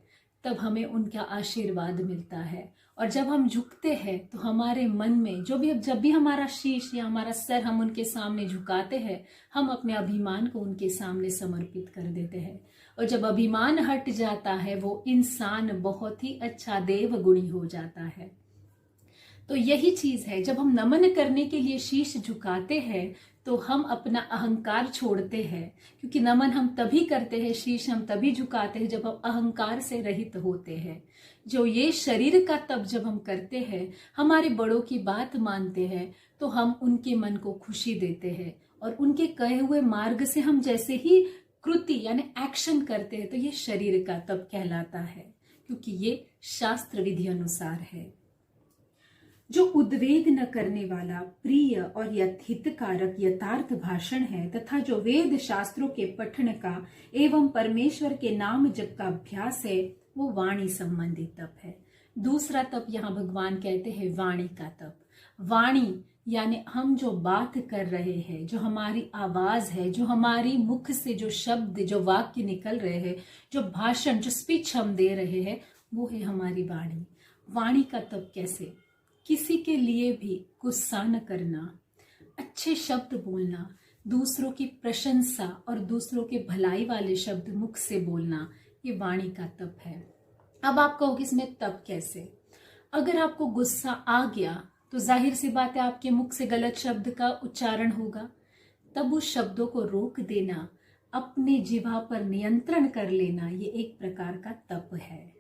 तब हमें उनका आशीर्वाद मिलता है। और जब हम झुकते हैं तो हमारे मन में जब भी हमारा शीश या हमारा सर हम उनके सामने झुकाते हैं, हम अपने अभिमान को उनके सामने समर्पित कर देते हैं। और जब अभिमान हट जाता है, वो इंसान बहुत ही अच्छा देवगुणी हो जाता है। तो यही चीज है, जब हम नमन करने के लिए शीश झुकाते हैं तो हम अपना अहंकार छोड़ते हैं, क्योंकि नमन हम तभी करते हैं, शीश हम तभी झुकाते हैं जब हम अहंकार से रहित होते हैं। जो ये शरीर का तप जब हम करते हैं, हमारे बड़ों की बात मानते हैं, तो हम उनके मन को खुशी देते हैं और उनके कहे हुए मार्ग से हम जैसे ही कृति यानी एक्शन करते हैं, तो ये शरीर का तप कहलाता है, क्योंकि ये शास्त्र विधि अनुसार है। जो उद्वेग न करने वाला, प्रिय और हितकारक यथार्थ भाषण है तथा जो वेद शास्त्रों के पठन का एवं परमेश्वर के नाम जप का अभ्यास है, वो वाणी संबंधी तप है। दूसरा तप यहाँ भगवान कहते हैं वाणी का तप। वाणी यानी हम जो बात कर रहे हैं, जो हमारी आवाज है, जो हमारी मुख से जो शब्द, जो वाक्य निकल रहे हैं, जो भाषण, जो स्पीच हम दे रहे हैं, वो है हमारी वाणी। वाणी का तप कैसे? किसी के लिए भी गुस्सा न करना, अच्छे शब्द बोलना, दूसरों की प्रशंसा और दूसरों के भलाई वाले शब्द मुख से बोलना, ये वाणी का तप है। अब आप कहोगे इसमें तप कैसे? अगर आपको गुस्सा आ गया तो जाहिर सी बात है आपके मुख से गलत शब्द का उच्चारण होगा। तब उस शब्दों को रोक देना, अपने जिह्वा पर नियंत्रण कर लेना, ये एक प्रकार का तप है।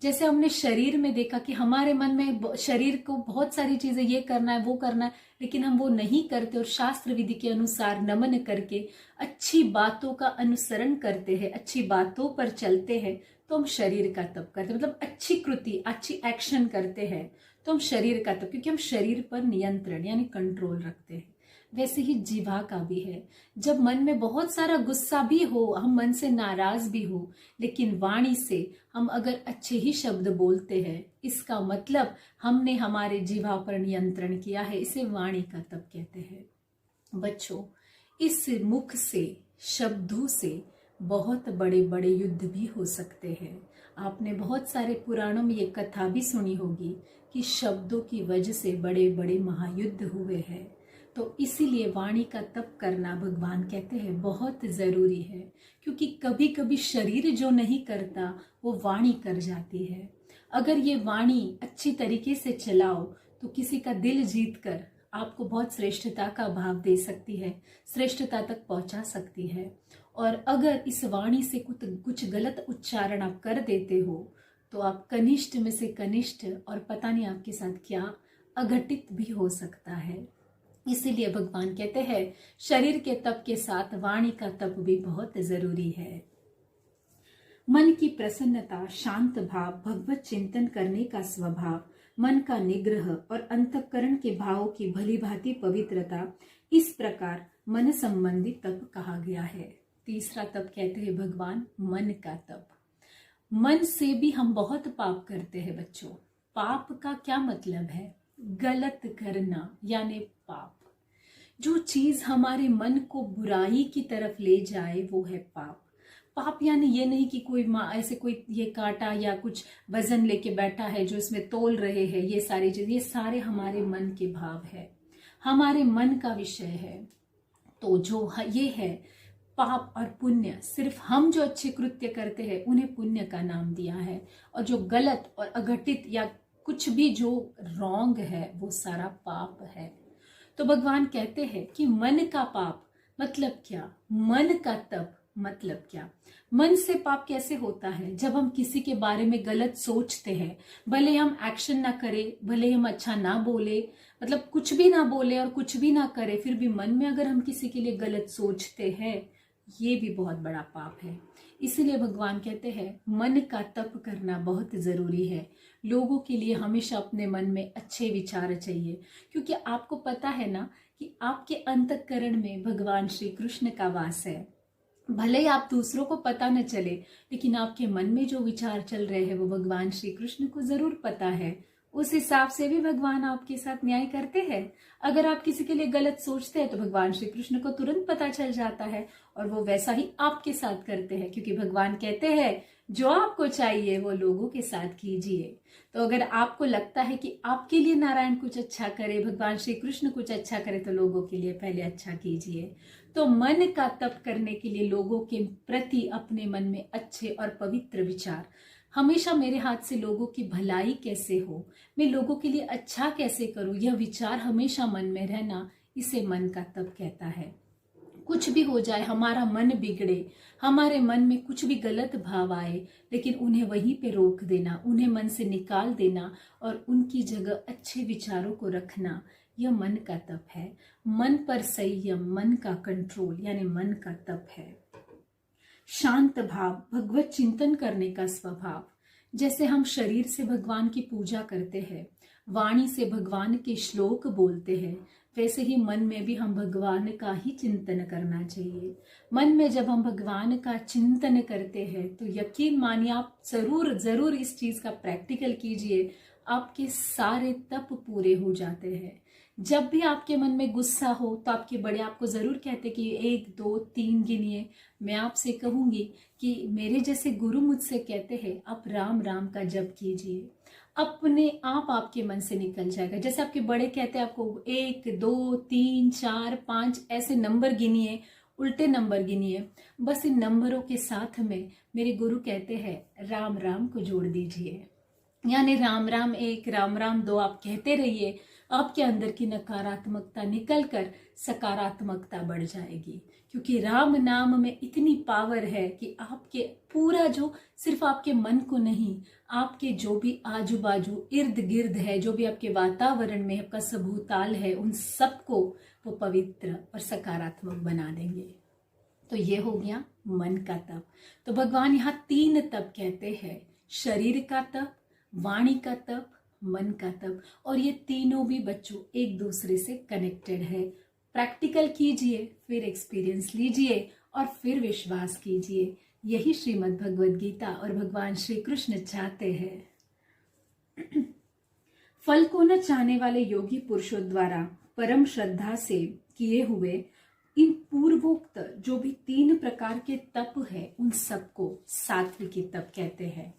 जैसे हमने शरीर में देखा कि हमारे मन में शरीर को बहुत सारी चीजें ये करना है वो करना है, लेकिन हम वो नहीं करते और शास्त्र विधि के अनुसार नमन करके अच्छी बातों का अनुसरण करते हैं, अच्छी बातों पर चलते हैं, तो हम शरीर का तप करते हैं। मतलब अच्छी कृति, अच्छी एक्शन करते हैं तो हम शरीर का तप, क्योंकि हम शरीर पर नियंत्रण यानी कंट्रोल रखते हैं। वैसे ही जिह्वा का भी है। जब मन में बहुत सारा गुस्सा भी हो, हम मन से नाराज भी हो, लेकिन वाणी से हम अगर अच्छे ही शब्द बोलते हैं, इसका मतलब हमने हमारे जिह्वा पर नियंत्रण किया है। इसे वाणी का तप कहते हैं। बच्चों, इस मुख से, शब्दों से बहुत बड़े बड़े युद्ध भी हो सकते हैं। आपने बहुत सारे पुराणों में ये कथा भी सुनी होगी कि शब्दों की वजह से बड़े बड़े महायुद्ध हुए हैं। तो इसीलिए वाणी का तप करना भगवान कहते हैं बहुत जरूरी है, क्योंकि कभी कभी शरीर जो नहीं करता वो वाणी कर जाती है। अगर ये वाणी अच्छी तरीके से चलाओ तो किसी का दिल जीतकर आपको बहुत श्रेष्ठता का भाव दे सकती है, श्रेष्ठता तक पहुंचा सकती है। और अगर इस वाणी से कुछ गलत उच्चारण आप कर देते हो तो आप कनिष्ठ में से कनिष्ठ, और पता नहीं आपके साथ क्या अघटित भी हो सकता है। इसीलिए भगवान कहते हैं शरीर के तप के साथ वाणी का तप भी बहुत जरूरी है। मन की प्रसन्नता, शांत भाव, भगवत चिंतन करने का स्वभाव, मन का निग्रह और अंतःकरण के भावों की भली भांति पवित्रता, इस प्रकार मन संबंधी तप कहा गया है। तीसरा तप कहते हैं भगवान मन का तप। मन से भी हम बहुत पाप करते हैं बच्चों। पाप का क्या मतलब है? गलत करना यानी पाप। जो चीज हमारे मन को बुराई की तरफ ले जाए वो है पाप। पाप यानी ये नहीं कि कोई ऐसे कोई ये कांटा या कुछ वजन लेके बैठा है जो इसमें तोल रहे हैं, ये सारी चीज, ये सारे हमारे मन के भाव है, हमारे मन का विषय है। तो जो ये है पाप और पुण्य, सिर्फ हम जो अच्छे कृत्य करते हैं उन्हें पुण्य का नाम दिया है, और जो गलत और अघटित या कुछ भी जो रॉन्ग है वो सारा पाप है। तो भगवान कहते हैं कि मन का पाप मतलब क्या, मन का तप मतलब क्या। मन से पाप कैसे होता है? जब हम किसी के बारे में गलत सोचते हैं, भले हम एक्शन ना करें, भले हम अच्छा ना बोले, मतलब कुछ भी ना बोले और कुछ भी ना करे, फिर भी मन में अगर हम किसी के लिए गलत सोचते हैं, ये भी बहुत बड़ा पाप है। इसीलिए भगवान कहते हैं मन का तप करना बहुत जरूरी है। लोगों के लिए हमेशा अपने मन में अच्छे विचार चाहिए, क्योंकि आपको पता है ना कि आपके अंतःकरण में भगवान श्री कृष्ण का वास है। भले ही आप दूसरों को पता न चले, लेकिन आपके मन में जो विचार चल रहे हैं वो भगवान श्री कृष्ण को जरूर पता है। उस हिसाब से भी भगवान आपके साथ न्याय करते हैं। अगर आप किसी के लिए गलत सोचते हैं तो भगवान श्री कृष्ण को तुरंत पता चल जाता है, और वो वैसा ही आपके साथ करते हैं, क्योंकि भगवान कहते हैं जो आपको चाहिए वो लोगों के साथ कीजिए। तो अगर आपको लगता है कि आपके लिए नारायण कुछ अच्छा करे, भगवान श्री कृष्ण कुछ अच्छा करे, तो लोगों के लिए पहले अच्छा कीजिए। तो मन का तप करने के लिए लोगों के प्रति अपने मन में अच्छे और पवित्र विचार, हमेशा मेरे हाथ से लोगों की भलाई कैसे हो, मैं लोगों के लिए अच्छा कैसे करूं, यह विचार हमेशा मन में रहना, इसे मन का तप कहता है। कुछ भी हो जाए, हमारा मन बिगड़े, हमारे मन में कुछ भी गलत भाव आए, लेकिन उन्हें वहीं पे रोक देना, उन्हें मन से निकाल देना और उनकी जगह अच्छे विचारों को रखना, यह मन का तप है। मन पर संयम, मन का कंट्रोल यानी मन का तप है। शांत भाव, भगवत चिंतन करने का स्वभाव। जैसे हम शरीर से भगवान की पूजा करते हैं, वाणी से भगवान के श्लोक बोलते हैं, वैसे ही मन में भी हम भगवान का ही चिंतन करना चाहिए। मन में जब हम भगवान का चिंतन करते हैं तो यकीन मानिए, आप जरूर इस चीज का प्रैक्टिकल कीजिए, आपके सारे तप पूरे हो जाते हैं। जब भी आपके मन में गुस्सा हो तो आपके बड़े आपको जरूर कहते कि 1 2 3 गिनिए। मैं आपसे कहूंगी कि मेरे जैसे गुरु मुझसे कहते हैं आप राम राम का जप कीजिए, अपने आप आपके मन से निकल जाएगा। जैसे आपके बड़े कहते हैं आपको 1 2 3 4 5 ऐसे नंबर गिनिए, उल्टे नंबर गिनिए, बस इन नंबरों के साथ में मेरे गुरु कहते हैं राम राम को जोड़ दीजिए। यानी राम राम एक, राम राम दो आप कहते रहिए, आपके अंदर की नकारात्मकता निकलकर सकारात्मकता बढ़ जाएगी। क्योंकि राम नाम में इतनी पावर है कि आपके पूरा जो सिर्फ आपके मन को नहीं, आपके जो भी आजू बाजू इर्द गिर्द है, जो भी आपके वातावरण में आपका सबूताल है, उन सबको वो पवित्र और सकारात्मक बना देंगे। तो ये हो गया मन का तप। तो भगवान यहाँ 3 तप कहते हैं, शरीर का तप, वाणी का तप, मन का तप। और ये तीनों भी बच्चों एक दूसरे से कनेक्टेड है। प्रैक्टिकल कीजिए, फिर एक्सपीरियंस लीजिए और फिर विश्वास कीजिए। यही श्रीमद् भगवद गीता और भगवान श्री कृष्ण चाहते हैं। फल को न चाहने वाले योगी पुरुषों द्वारा परम श्रद्धा से किए हुए इन पूर्वोक्त जो भी 3 प्रकार के तप है, उन सबको सात्विकी तप कहते हैं।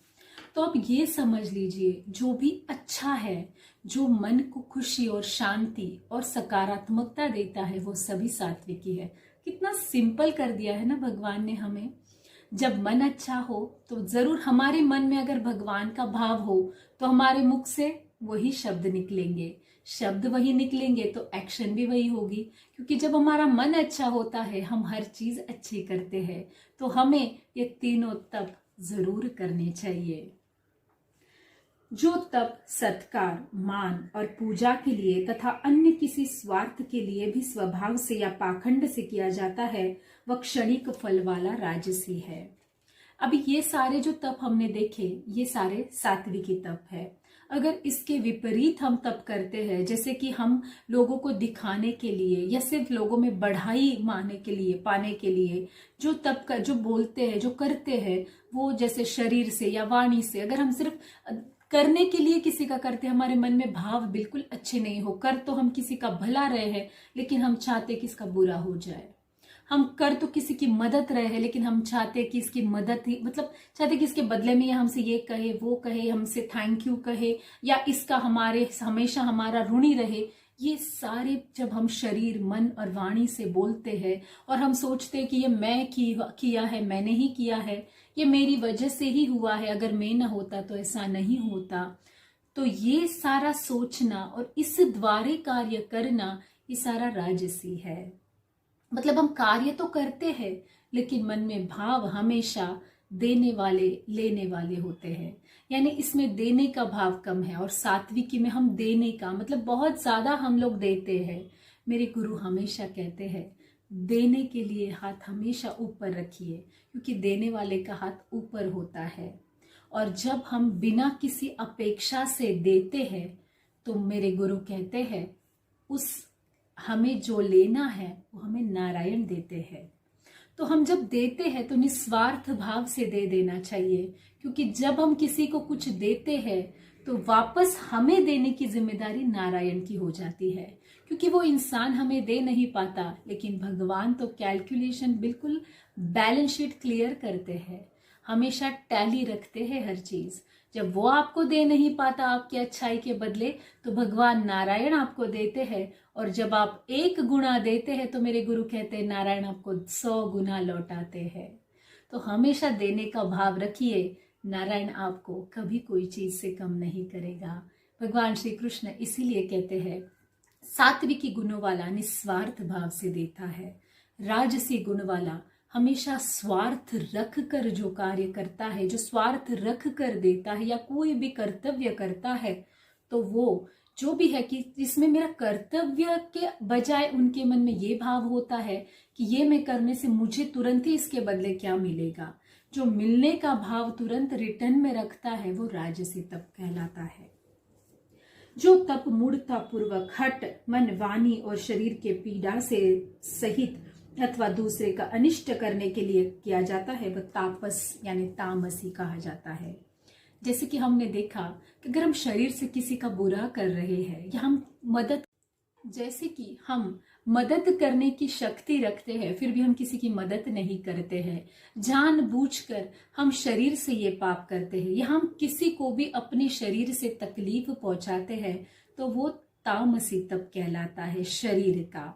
तो आप ये समझ लीजिए, जो भी अच्छा है, जो मन को खुशी और शांति और सकारात्मकता देता है, वो सभी सात्विकी है। कितना सिंपल कर दिया है ना भगवान ने हमें। जब मन अच्छा हो तो जरूर हमारे मन में अगर भगवान का भाव हो तो हमारे मुख से वही शब्द निकलेंगे, शब्द वही निकलेंगे तो एक्शन भी वही होगी। क्योंकि जब हमारा मन अच्छा होता है, हम हर चीज अच्छी करते हैं। तो हमें ये तीनों तप जरूर करने चाहिए। जो तप सत्कार, मान और पूजा के लिए तथा अन्य किसी स्वार्थ के लिए भी स्वभाव से या पाखंड से किया जाता है, वह क्षणिक फल वाला राजसी है। अभी ये सारे जो तप हमने देखे, ये सारे सात्विकी तप है। अगर इसके विपरीत हम तप करते हैं, जैसे कि हम लोगों को दिखाने के लिए या सिर्फ लोगों में बढ़ाई पाने के लिए जो तप का जो बोलते हैं, जो करते हैं, वो जैसे शरीर से या वाणी से, अगर हम सिर्फ करने के लिए किसी का करते हैं, हमारे मन में भाव बिल्कुल अच्छे नहीं हो, कर तो हम किसी का भला रहे हैं लेकिन हम चाहते कि इसका बुरा हो जाए। हम कर तो किसी की मदद रहे हैं लेकिन हम चाहते कि इसकी मदद ही चाहते कि इसके बदले में ये हमसे ये कहे, वो कहे, हमसे थैंक यू कहे, या इसका हमारे हमेशा हमारा ऋणी रहे। ये सारे जब हम शरीर, मन और वाणी से बोलते हैं और हम सोचते हैं कि ये मैं किया है, मैंने ही किया है, ये मेरी वजह से ही हुआ है, अगर मैं ना होता तो ऐसा नहीं होता, तो ये सारा सोचना और इस द्वारे कार्य करना, ये सारा राजसी है। मतलब हम कार्य तो करते हैं लेकिन मन में भाव हमेशा देने वाले लेने वाले होते हैं। यानी इसमें देने का भाव कम है और सात्विकी में हम देने का मतलब बहुत ज्यादा हम लोग देते हैं। मेरे गुरु हमेशा कहते हैं देने के लिए हाथ हमेशा ऊपर रखिए, क्योंकि देने वाले का हाथ ऊपर होता है। और जब हम बिना किसी अपेक्षा से देते हैं तो मेरे गुरु कहते हैं उस हमें जो लेना है वो हमें नारायण देते हैं। तो हम जब देते हैं तो निस्वार्थ भाव से दे देना चाहिए, क्योंकि जब हम किसी को कुछ देते हैं तो वापस हमें देने की जिम्मेदारी नारायण की हो जाती है। क्योंकि वो इंसान हमें दे नहीं पाता, लेकिन भगवान तो कैलकुलेशन बिल्कुल बैलेंस शीट क्लियर करते हैं, हमेशा टैली रखते हैं हर चीज। जब वो आपको दे नहीं पाता आपकी अच्छाई के बदले, तो भगवान नारायण आपको देते हैं। और जब आप 1 गुना देते हैं तो मेरे गुरु कहते हैं नारायण आपको 100 गुना लौटाते हैं। तो हमेशा देने का भाव रखिए, नारायण आपको कभी कोई चीज से कम नहीं करेगा। भगवान श्री कृष्ण इसीलिए कहते हैं सात्विकी गुणों वाला निस्वार्थ भाव से देता है, राजसी गुण वाला हमेशा स्वार्थ रख कर जो कार्य करता है, जो स्वार्थ रख कर देता है या कोई भी कर्तव्य करता है, तो वो जो भी है कि इसमें मेरा कर्तव्य के बजाय उनके मन में ये भाव होता है कि ये मैं करने से मुझे तुरंत ही इसके बदले क्या मिलेगा। जो मिलने का भाव तुरंत रिटर्न में रखता है वो राजसी तप कहलाता है। जो तप मूढ़ता पूर्वक हट, मन, वाणी और शरीर के पीड़ा से सहित अथवा दूसरे का अनिष्ट करने के लिए किया जाता है, वह तापस यानी तामसी कहा जाता है। जैसे कि हमने देखा कि अगर हम शरीर से किसी का बुरा कर रहे हैं या हम मदद करने की शक्ति रखते हैं, फिर भी हम किसी की मदद नहीं करते हैं, जानबूझकर हम शरीर से ये पाप करते हैं या हम किसी को भी अपने शरीर से तकलीफ पहुंचाते हैं, तो वो तामसी तप कहलाता है शरीर का।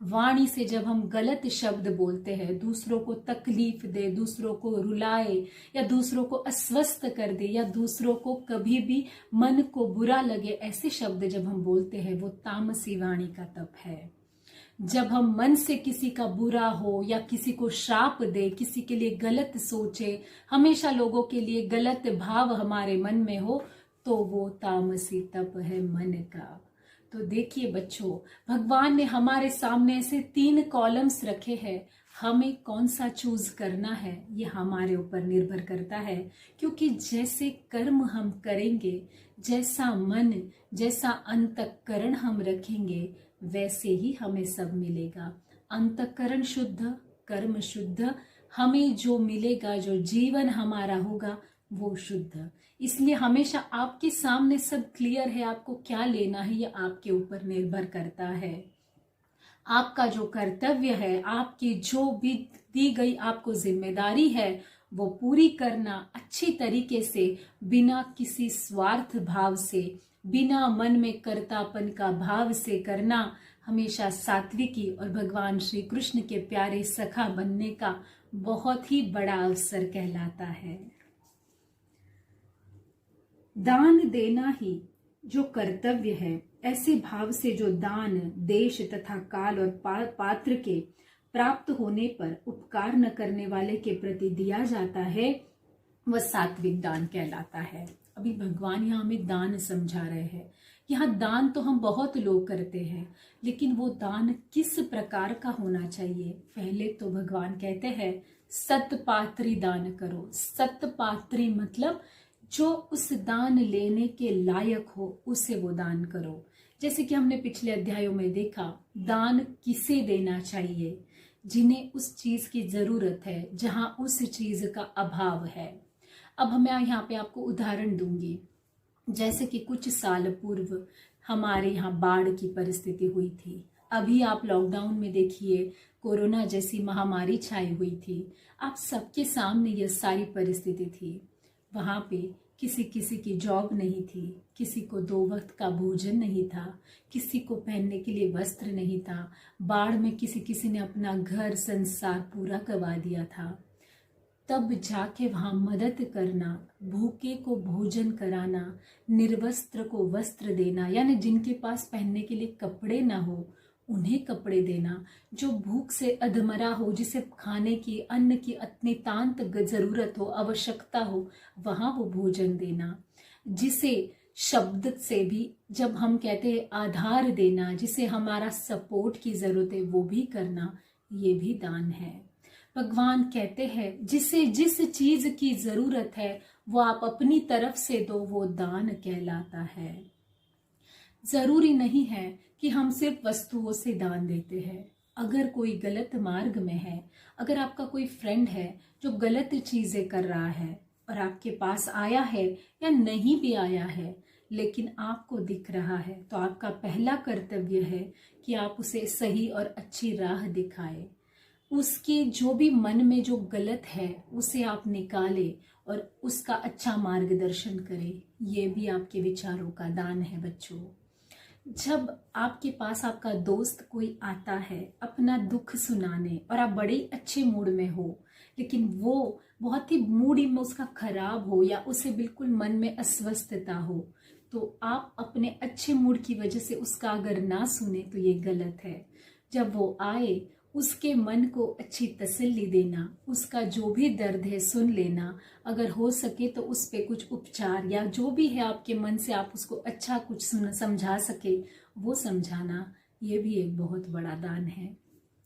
वाणी से जब हम गलत शब्द बोलते हैं, दूसरों को तकलीफ दे, दूसरों को रुलाए या दूसरों को अस्वस्थ कर दे या दूसरों को कभी भी मन को बुरा लगे, ऐसे शब्द जब हम बोलते हैं वो तामसी वाणी का तप है। जब हम मन से किसी का बुरा हो या किसी को श्राप दे, किसी के लिए गलत सोचे, हमेशा लोगों के लिए गलत भाव हमारे मन में हो, तो वो तामसी तप है मन का। तो देखिए बच्चों, भगवान ने हमारे सामने ऐसे 3 कॉलम्स रखे हैं। हमें कौन सा चूज करना है ये हमारे ऊपर निर्भर करता है, क्योंकि जैसे कर्म हम करेंगे, जैसा मन, जैसा अंतःकरण हम रखेंगे, वैसे ही हमें सब मिलेगा। अंतःकरण शुद्ध, कर्म शुद्ध, हमें जो मिलेगा, जो जीवन हमारा होगा वो शुद्ध। इसलिए हमेशा आपके सामने सब क्लियर है, आपको क्या लेना है ये आपके ऊपर निर्भर करता है। आपका जो कर्तव्य है, आपकी जो भी दी गई आपको जिम्मेदारी है, वो पूरी करना अच्छी तरीके से, बिना किसी स्वार्थ भाव से, बिना मन में कर्तापन का भाव से करना, हमेशा सात्विकी और भगवान श्री कृष्ण के प्यारे सखा बनने का बहुत ही बड़ा अवसर कहलाता है। दान देना ही जो कर्तव्य है, ऐसे भाव से जो दान देश तथा काल और पात्र के प्राप्त होने पर उपकार न करने वाले के प्रति दिया जाता है, वह सात्विक दान कहलाता है। अभी भगवान यहाँ हमें दान समझा रहे हैं। यहाँ दान तो हम बहुत लोग करते हैं, लेकिन वो दान किस प्रकार का होना चाहिए। पहले तो भगवान कहते हैं सतपात्री दान करो। सतपात्री मतलब जो उस दान लेने के लायक हो, उसे वो दान करो। जैसे कि हमने पिछले अध्यायों में देखा, दान किसे देना चाहिए, जिन्हें उस चीज की जरूरत है, जहां उस चीज का अभाव है। अब मैं यहाँ पे आपको उदाहरण दूंगी। जैसे कि कुछ साल पूर्व हमारे यहाँ बाढ़ की परिस्थिति हुई थी। अभी आप लॉकडाउन में देखिए, कोरोना जैसी महामारी छाई हुई थी। आप सबके सामने यह सारी परिस्थिति थी। वहां पे किसी किसी की जॉब नहीं थी, किसी को 2 वक्त का भोजन नहीं था, किसी को पहनने के लिए वस्त्र नहीं था। बाढ़ में किसी किसी ने अपना घर संसार पूरा गंवा दिया था। तब जाके वहां मदद करना, भूखे को भोजन कराना, निर्वस्त्र को वस्त्र देना, यानी जिनके पास पहनने के लिए कपड़े ना हो उन्हें कपड़े देना, जो भूख से अधमरा हो, जिसे खाने की, अन्न की अत्यंत जरूरत हो, आवश्यकता हो, वहां वो भोजन देना, जिसे शब्द से भी जब हम कहते हैं आधार देना, जिसे हमारा सपोर्ट की जरूरत है, वो भी करना, ये भी दान है। भगवान कहते हैं जिसे जिस चीज की जरूरत है वो आप अपनी तरफ से दो, वो दान कहलाता है। जरूरी नहीं है कि हम सिर्फ वस्तुओं से दान देते हैं। अगर कोई गलत मार्ग में है, अगर आपका कोई फ्रेंड है जो गलत चीजें कर रहा है और आपके पास आया है या नहीं भी आया है, लेकिन आपको दिख रहा है, तो आपका पहला कर्तव्य है कि आप उसे सही और अच्छी राह दिखाए। उसके जो भी मन में जो गलत है उसे आप निकाले और उसका अच्छा मार्गदर्शन करें। ये भी आपके विचारों का दान है बच्चों। जब आपके पास आपका दोस्त कोई आता है अपना दुख सुनाने और आप बड़े अच्छे मूड में हो, लेकिन वो बहुत ही मूड में उसका खराब हो या उसे बिल्कुल मन में अस्वस्थता हो, तो आप अपने अच्छे मूड की वजह से उसका अगर ना सुने तो ये गलत है। जब वो आए उसके मन को अच्छी तसल्ली देना, उसका जो भी दर्द है सुन लेना, अगर हो सके तो उस पे कुछ उपचार या जो भी है आपके मन से आप उसको अच्छा कुछ समझा सके वो समझाना, ये भी एक बहुत बड़ा दान है।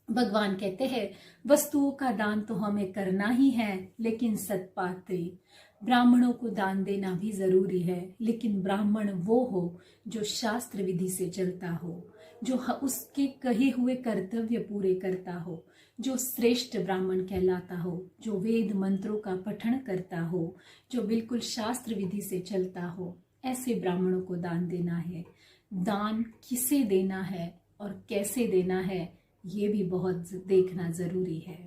भगवान कहते हैं वस्तुओं का दान तो हमें करना ही है, लेकिन सत्पात्री, ब्राह्मणों को दान देना भी जरूरी है, लेकिन ब्राह्मण वो हो जो शास्त्र विधि से चलता हो, जो उसके कहे हुए कर्तव्य पूरे करता हो, जो श्रेष्ठ ब्राह्मण कहलाता हो, जो वेद मंत्रों का पठन करता हो, जो बिल्कुल शास्त्र विधि से चलता हो, ऐसे ब्राह्मणों को दान देना है। दान किसे देना है और कैसे देना है ये भी बहुत देखना जरूरी है।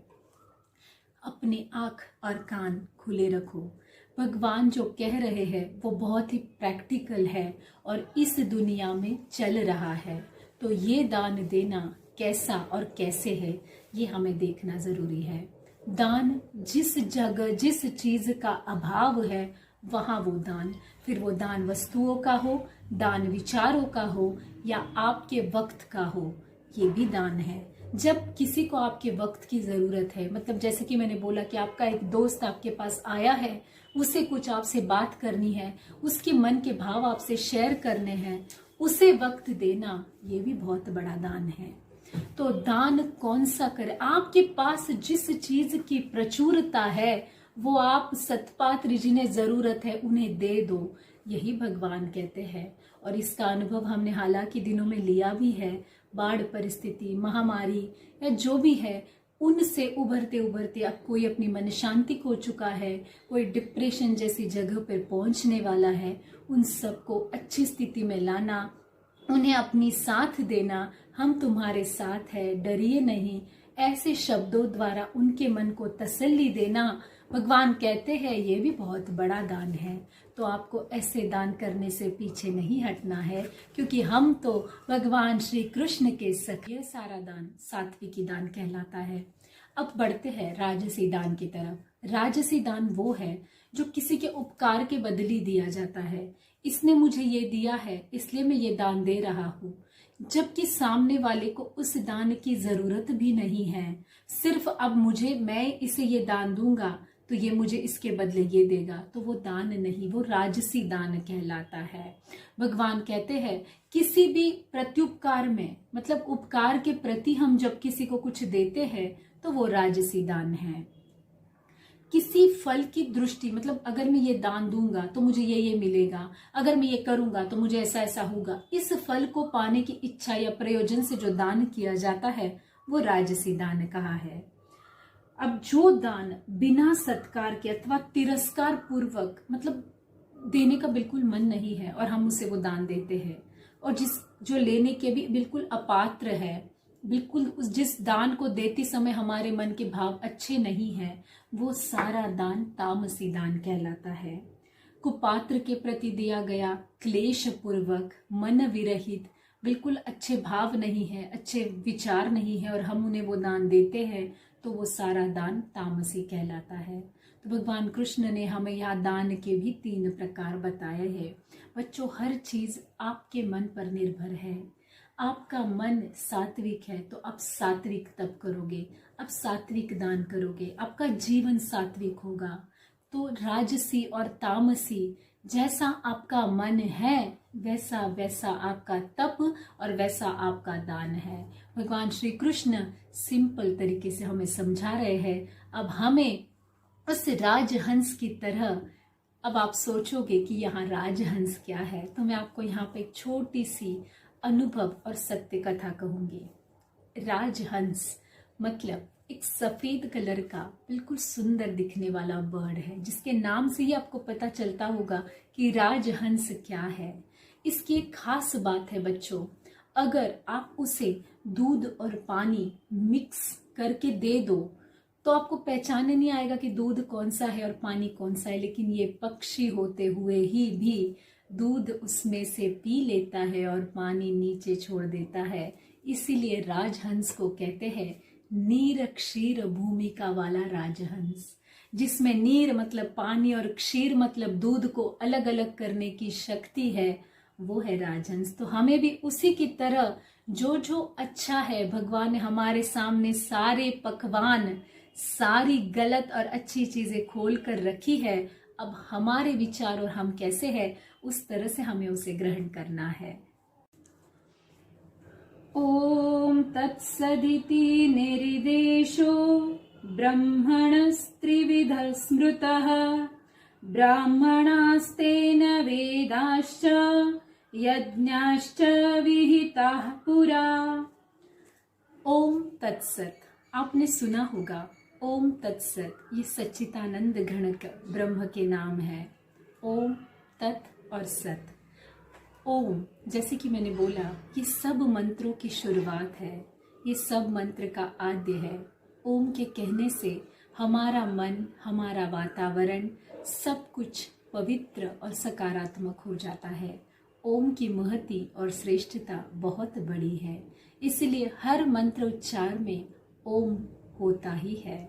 अपने आंख और कान खुले रखो। भगवान जो कह रहे हैं वो बहुत ही प्रैक्टिकल है और इस दुनिया में चल रहा है। तो ये दान देना कैसा और कैसे है, ये हमें देखना जरूरी है। दान जिस जगह जिस चीज का अभाव है वहां वो दान, फिर वो दान वस्तुओं का हो, दान विचारों का हो या आपके वक्त का हो, ये भी दान है। जब किसी को आपके वक्त की जरूरत है, मतलब जैसे कि मैंने बोला कि आपका एक दोस्त आपके पास आया है, उसे कुछ आपसे बात करनी है, उसके मन के भाव आपसे शेयर करने हैं, उसे वक्त देना, ये भी बहुत बड़ा दान है। तो दान कौन सा करें? आपके पास जिस चीज की प्रचुरता है वो आप सतपात्र जिन्हें जरूरत है उन्हें दे दो, यही भगवान कहते हैं। और इसका अनुभव हमने हालांकि दिनों में लिया भी है। बाढ़ परिस्थिति, महामारी या जो भी है, उनसे उभरते उभरते अब कोई अपनी मन शांति खो चुका है, कोई डिप्रेशन जैसी जगह पर पहुंचने वाला है, उन सबको अच्छी स्थिति में लाना, उन्हें अपनी साथ देना, हम तुम्हारे साथ है, डरिए नहीं, ऐसे शब्दों द्वारा उनके मन को तसल्ली देना, भगवान कहते हैं ये भी बहुत बड़ा दान है। तो आपको ऐसे दान करने से पीछे नहीं हटना है, क्योंकि हम तो भगवान श्री कृष्ण के सखे। सारा दान सात्विकी दान कहलाता है। अब बढ़ते हैं राजसी दान की तरफ। राजसी दान वो है जो किसी के उपकार के बदले दिया जाता है। इसने मुझे ये दिया है इसलिए मैं ये दान दे रहा हूँ, जबकि सामने वाले को उस दान की जरूरत भी नहीं है। सिर्फ अब मैं इसे ये दान दूंगा तो ये मुझे इसके बदले ये देगा, तो वो दान नहीं, वो राजसी दान कहलाता है। भगवान कहते हैं किसी भी प्रत्युपकार में, मतलब उपकार के प्रति हम जब किसी को कुछ देते हैं तो वो राजसी दान है। किसी फल की दृष्टि, मतलब अगर मैं ये दान दूंगा तो मुझे ये मिलेगा, अगर मैं ये करूंगा तो मुझे ऐसा ऐसा होगा, इस फल को पाने की इच्छा या प्रयोजन से जो दान किया जाता है वो राजसी दान कहा है। अब जो दान बिना सत्कार के अथवा तिरस्कार पूर्वक, मतलब देने का बिल्कुल मन नहीं है और हम उसे वो दान देते हैं, और जो लेने के भी बिल्कुल अपात्र है, बिल्कुल जिस दान को देते समय हमारे मन के भाव अच्छे नहीं है, वो सारा दान तामसी दान कहलाता है। कुपात्र के प्रति दिया गया, क्लेश पूर्वक, मन विरहित, बिल्कुल अच्छे भाव नहीं है, अच्छे विचार नहीं है और हम उन्हें वो दान देते हैं, तो वो सारा दान तामसी कहलाता है। तो भगवान कृष्ण ने हमें यहाँ दान के भी 3 प्रकार बताए हैं। बच्चों, हर चीज आपके मन पर निर्भर है। आपका मन सात्विक है तो आप सात्विक तप करोगे, आप सात्विक दान करोगे, आपका जीवन सात्विक होगा। तो राजसी और तामसी, जैसा आपका मन है वैसा वैसा आपका तप और वैसा आपका दान है। भगवान श्री कृष्ण सिंपल तरीके से हमें समझा रहे हैं। अब हमें उस राजहंस की तरह, अब आप सोचोगे कि यहाँ राजहंस क्या है, तो मैं आपको यहाँ पे एक छोटी सी अनुभव और सत्य कथा कहूंगी। राजहंस मतलब एक सफेद कलर का बिल्कुल सुंदर दिखने वाला बर्ड है, जिसके नाम से ही आपको पता चलता होगा कि राजहंस क्या है। इसकी एक खास बात है बच्चों, अगर आप उसे दूध और पानी मिक्स करके दे दो तो आपको पहचाने नहीं आएगा कि दूध कौन सा है और पानी कौन सा है, लेकिन ये पक्षी होते हुए ही भी दूध उसमें से पी लेता है और पानी नीचे छोड़ देता है। इसीलिए राजहंस को कहते हैं नीर क्षीर भूमिका वाला राजहंस, जिसमें नीर मतलब पानी और क्षीर मतलब दूध को अलग अलग करने की शक्ति है, वो है राजहंस। तो हमें भी उसी की तरह जो जो अच्छा है, भगवान ने हमारे सामने सारे पकवान, सारी गलत और अच्छी चीजें खोल कर रखी है। अब हमारे विचार और हम कैसे हैं उस तरह से हमें उसे ग्रहण करना है। ओम तत्सदिति निर्देशो ब्रह्मणस्त्रिविधः स्मृतः ब्राह्मणास्तेन वेदाश्च यज्ञाश्च विहिताः पुरा। ओम तत्सत, आपने सुना होगा ओम तत्सत, ये सच्चिदानंद गणक ब्रह्म के नाम है। ओम तत् और सत। ओम, जैसे कि मैंने बोला, ये सब मंत्रों की शुरुआत है, ये सब मंत्र का आद्य है। ओम के कहने से हमारा मन, हमारा वातावरण, सब कुछ पवित्र और सकारात्मक हो जाता है। ओम की महती और श्रेष्ठता बहुत बड़ी है। इसलिए हर मंत्र उच्चार में ओम होता ही है।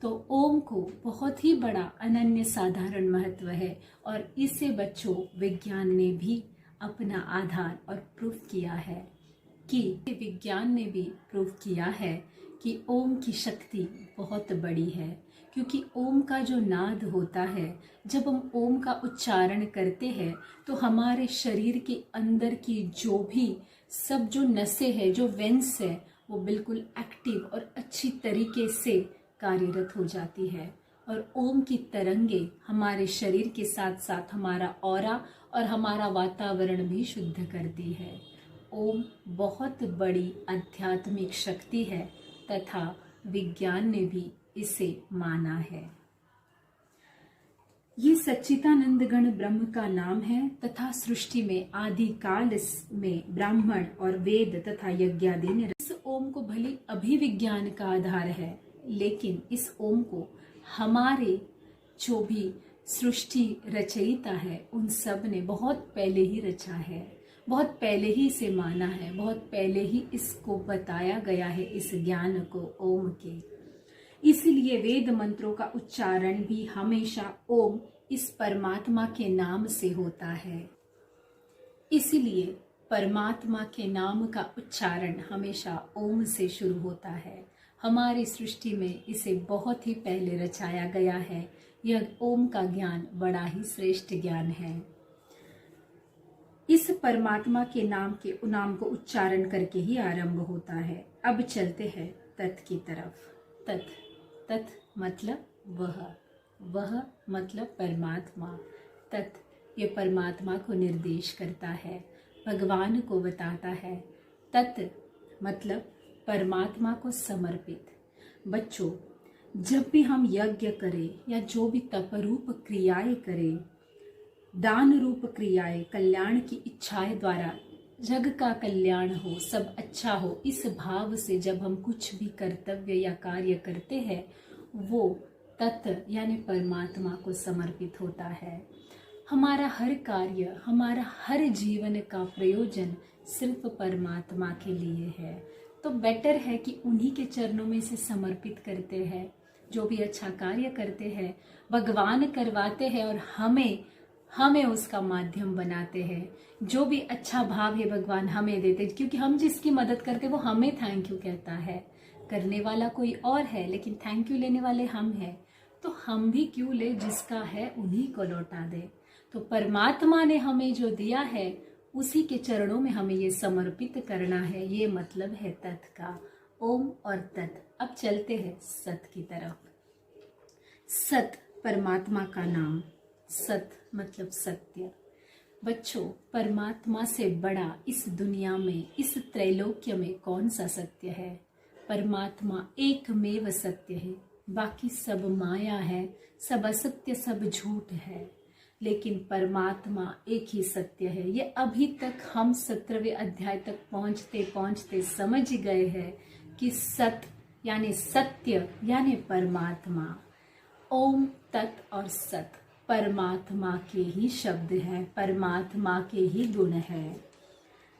तो ओम को बहुत ही बड़ा अनन्य साधारण महत्व है और इसे बच्चों विज्ञान ने भी अपना आधार और प्रूफ किया है कि विज्ञान ने भी प्रूफ किया है कि ओम की शक्ति बहुत बड़ी है, क्योंकि ओम का जो नाद होता है, जब हम ओम का उच्चारण करते हैं तो हमारे शरीर के अंदर की जो भी सब जो नसें हैं, जो वेन्स है, वो बिल्कुल एक्टिव और अच्छी तरीके से कार्यरत हो जाती है और ओम की तरंगे हमारे शरीर के साथ साथ हमारा ऑरा और हमारा वातावरण भी शुद्ध करती है। ओम बहुत बड़ी आध्यात्मिक शक्ति है तथा विज्ञान ने भी इसे माना है। ये सच्चिदानंद गण ब्रह्म का नाम है तथा सृष्टि में आदि काल में ब्राह्मण और वेद तथा यज्ञादि ने इस ओम को भले अभिविज्ञान का आधार है, लेकिन इस ओम को हमारे जो भी सृष्टि रचयिता है उन सब ने बहुत पहले ही रचा है, बहुत पहले ही इसे माना है, बहुत पहले ही इसको बताया गया है, इस ज्ञान को ओम के। इसलिए वेद मंत्रों का उच्चारण भी हमेशा ओम इस परमात्मा के नाम से होता है। इसलिए परमात्मा के नाम का उच्चारण हमेशा ओम से शुरू होता है। हमारी सृष्टि में इसे बहुत ही पहले रचाया गया है। यह ओम का ज्ञान बड़ा ही श्रेष्ठ ज्ञान है। इस परमात्मा के नाम को उच्चारण करके ही आरंभ होता है। अब चलते हैं तत् की तरफ। तत् मतलब वह मतलब परमात्मा। तत् ये परमात्मा को निर्देश करता है, भगवान को बताता है। तत् मतलब परमात्मा को समर्पित। बच्चों, जब भी हम यज्ञ करें या जो भी तपरूप क्रियाएं करें, दान रूप क्रियाएं, कल्याण की इच्छाएं द्वारा जग का कल्याण हो, सब अच्छा हो, इस भाव से जब हम कुछ भी कर्तव्य या कार्य करते हैं, वो तत्व यानी परमात्मा को समर्पित होता है। हमारा हर कार्य, हमारा हर जीवन का प्रयोजन सिर्फ परमात्मा के लिए है। तो बेटर है कि उन्हीं के चरणों में से समर्पित करते हैं। जो भी अच्छा कार्य करते हैं भगवान करवाते हैं और हमें उसका माध्यम बनाते हैं। जो भी अच्छा भाव है भगवान हमें देते, क्योंकि हम जिसकी मदद करते वो हमें थैंक यू कहता है। करने वाला कोई और है लेकिन थैंक यू लेने वाले हम हैं, तो हम भी क्यों ले, जिसका है उन्हीं को लौटा दे। तो परमात्मा ने हमें जो दिया है उसी के चरणों में हमें ये समर्पित करना है। ये मतलब है तत् का, ओम और तत्। अब चलते हैं सत की तरफ। सत परमात्मा का नाम। सत मतलब सत्य। बच्चों, परमात्मा से बड़ा इस दुनिया में, इस त्रैलोक्य में कौन सा सत्य है? परमात्मा एकमेव सत्य है, बाकी सब माया है, सब असत्य, सब झूठ है। लेकिन परमात्मा एक ही सत्य है। ये अभी तक हम 17वें अध्याय तक पहुंचते पहुंचते समझ गए हैं कि सत यानी सत्य यानी परमात्मा। ओम, तत् और सत परमात्मा के ही शब्द हैं, परमात्मा के ही गुण हैं।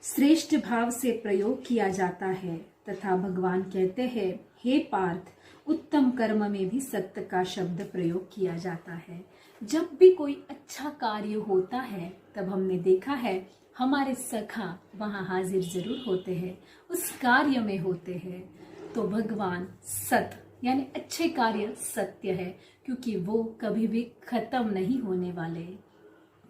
श्रेष्ठ भाव से प्रयोग किया जाता है तथा भगवान कहते हैं, हे पार्थ, उत्तम कर्म में भी सत्य का शब्द प्रयोग किया जाता है। जब भी कोई अच्छा कार्य होता है तब हमने देखा है हमारे सखा वहाँ हाजिर जरूर होते हैं, उस कार्य में होते हैं। तो भगवान सत यानी अच्छे कार्य सत्य है, क्योंकि वो कभी भी खत्म नहीं होने वाले।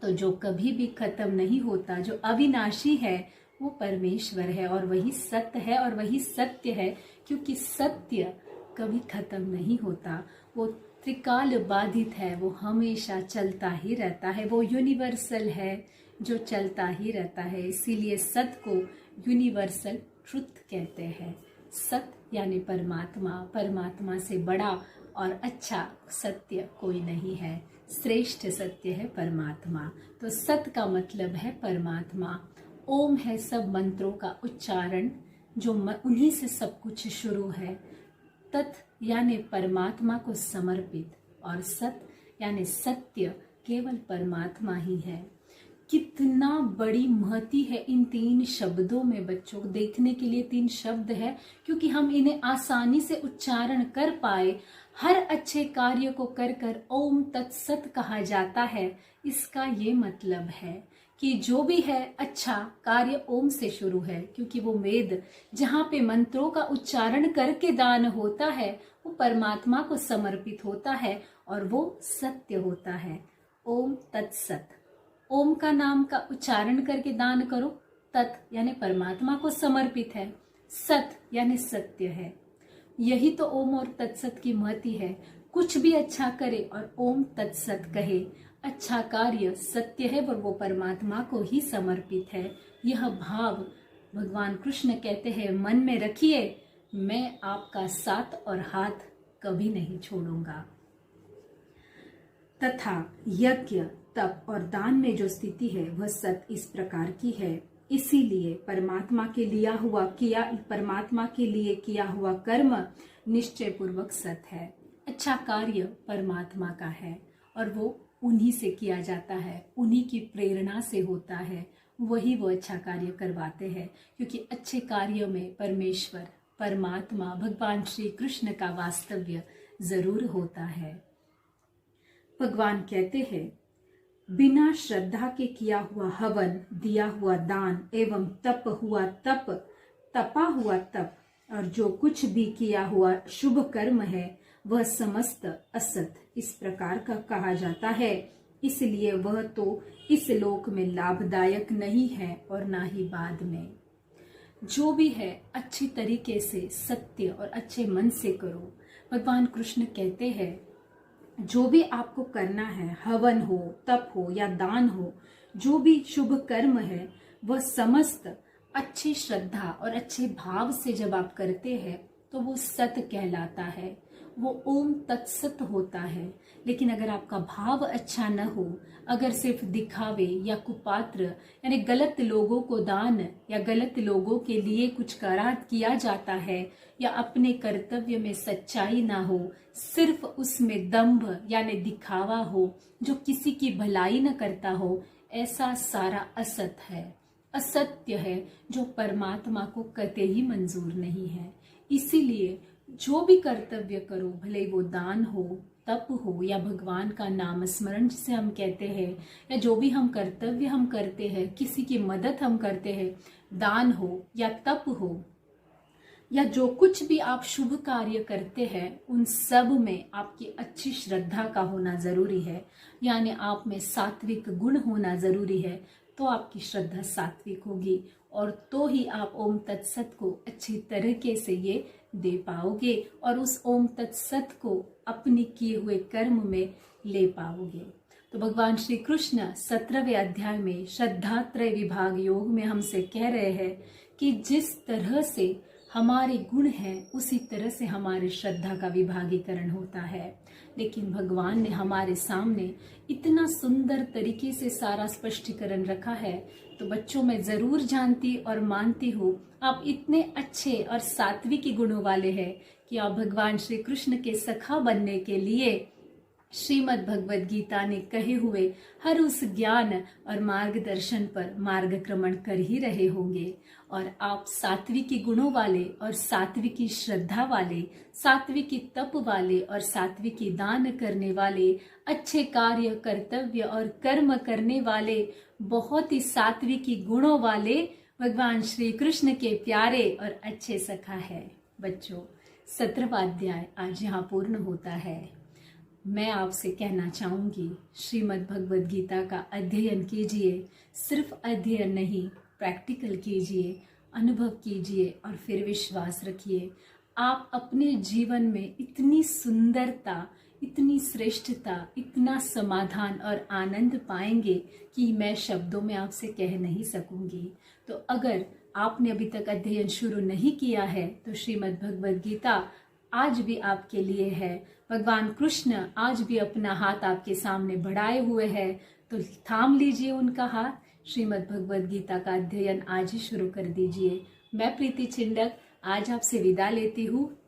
तो जो कभी भी खत्म नहीं होता, जो अविनाशी है, वो परमेश्वर है और वही सत्य है और वही सत्य है, क्योंकि सत्य कभी खत्म नहीं होता। वो त्रिकाल बाधित है, वो हमेशा चलता ही रहता है, वो यूनिवर्सल है जो चलता ही रहता है। इसीलिए सत्य को यूनिवर्सल ट्रुथ कहते हैं। सत्य यानी परमात्मा, परमात्मा से बड़ा और अच्छा सत्य कोई नहीं है। श्रेष्ठ सत्य है परमात्मा। तो सत्य का मतलब है परमात्मा। ओम है सब मंत्रों का उच्चारण, जो उन्हीं से सब कुछ शुरू है। तत् यानी परमात्मा को समर्पित और सत यानी सत्य केवल परमात्मा ही है। कितना बड़ी महती है इन 3 शब्दों में बच्चों। देखने के लिए 3 शब्द है, क्योंकि हम इन्हें आसानी से उच्चारण कर पाए। हर अच्छे कार्य को कर कर ओम तत्सत कहा जाता है। इसका ये मतलब है कि जो भी है अच्छा कार्य ओम से शुरू है, क्योंकि वो वेद जहाँ पे मंत्रों का उच्चारण करके दान होता है वो परमात्मा को समर्पित होता है और वो सत्य होता है। ओम तत्सत। ओम का नाम का उच्चारण करके दान करो। तत् यानी परमात्मा को समर्पित है, सत यानी सत्य है। यही तो ओम और तत्सत की महती है। कुछ भी अच्छा करे और ओम तत्सत कहे। अच्छा कार्य सत्य है और वो परमात्मा को ही समर्पित है। यह भाव भगवान कृष्ण कहते हैं मन में रखिए, मैं आपका साथ और हाथ कभी नहीं छोड़ूंगा। तथा यज्ञ तप और दान में जो स्थिति है वह सत इस प्रकार की है। इसीलिए परमात्मा के लिए किया हुआ कर्म निश्चय पूर्वक सत है। अच्छा कार्य परमात्मा का है और वो उन्हीं से किया जाता है, उन्हीं की प्रेरणा से होता है। वही वो अच्छा कार्य करवाते हैं, क्योंकि अच्छे कार्यों में परमेश्वर परमात्मा भगवान श्री कृष्ण का वास्तव्य जरूर होता है। भगवान कहते हैं बिना श्रद्धा के किया हुआ हवन, दिया हुआ दान एवं तपा हुआ तप और जो कुछ भी किया हुआ शुभ कर्म है वह समस्त असत इस प्रकार का कहा जाता है। इसलिए वह तो इस लोक में लाभदायक नहीं है और ना ही बाद में। जो भी है अच्छी तरीके से सत्य और अच्छे मन से करो। भगवान कृष्ण कहते हैं जो भी आपको करना है, हवन हो, तप हो या दान हो, जो भी शुभ कर्म है वह समस्त अच्छी श्रद्धा और अच्छे भाव से जब आप करते हैं तो वो सत कहलाता है, वो ओम तत्सत होता है। लेकिन अगर आपका भाव अच्छा न हो, अगर सिर्फ दिखावे या कुपात्र यानी गलत लोगों को दान या गलत लोगों के लिए कुछ करार किया जाता है या अपने कर्तव्य में सच्चाई ना हो, सिर्फ उसमें दंभ यानी दिखावा हो जो किसी की भलाई न करता हो, ऐसा सारा असत है, असत्य है जो परमात्मा को कतई ही मंजूर नहीं है। इसीलिए जो भी कर्तव्य करो, भले वो दान हो, तप हो या भगवान का नाम स्मरण जिसे हम कहते हैं, या जो भी हम कर्तव्य हम करते हैं, किसी की मदद हम करते हैं, दान हो या तप हो या जो कुछ भी आप शुभ कार्य करते हैं, उन सब में आपकी अच्छी श्रद्धा का होना जरूरी है, यानी आप में सात्विक गुण होना जरूरी है। तो आपकी श्रद्धा सात्विक होगी और तो ही आप ओम तत्सत को अच्छी तरीके से ये दे पाओगे और उस ओम तत्सत को अपने किए हुए कर्म में ले पाओगे। तो भगवान श्री कृष्ण 17वें अध्याय में श्रद्धात्रय विभाग योग में हमसे कह रहे हैं कि जिस तरह से हमारे गुण हैं उसी तरह से हमारी श्रद्धा का विभागीकरण होता है। लेकिन भगवान ने हमारे सामने इतना सुंदर तरीके से सारा स्पष्टीकरण रखा है, तो बच्चों मैं जरूर जानती और मानती हूँ आप इतने अच्छे और सात्विकी गुणों वाले हैं कि आप भगवान श्री कृष्ण के सखा बनने के लिए श्रीमद् भगवद गीता ने कहे हुए हर उस ज्ञान और मार्गदर्शन पर मार्गक्रमण कर ही रहे होंगे। और आप सात्विकी गुणों वाले और सात्विकी श्रद्धा वाले, सात्विकी तप वाले और सात्विकी दान करने वाले, अच्छे कार्य कर्तव्य और कर्म करने वाले, बहुत ही सात्विकी गुणों वाले भगवान श्री कृष्ण के प्यारे और अच्छे सखा है। बच्चों 17वां अध्याय आज यहाँ पूर्ण होता है। मैं आपसे कहना चाहूंगी श्रीमद् भगवद गीता का अध्ययन कीजिए, सिर्फ अध्ययन नहीं प्रैक्टिकल कीजिए, अनुभव कीजिए और फिर विश्वास रखिए। आप अपने जीवन में इतनी सुंदरता, इतनी श्रेष्ठता, इतना समाधान और आनंद पाएंगे कि मैं शब्दों में आपसे कह नहीं सकूंगी। तो अगर आपने अभी तक अध्ययन शुरू नहीं किया है तो श्रीमद् भगवद गीता आज भी आपके लिए है। भगवान कृष्ण आज भी अपना हाथ आपके सामने बढ़ाए हुए है, तो थाम लीजिए उनका हाथ, श्रीमद् भगवद गीता का अध्ययन आज ही शुरू कर दीजिए। मैं प्रीति छिंडक आज आपसे विदा लेती हूँ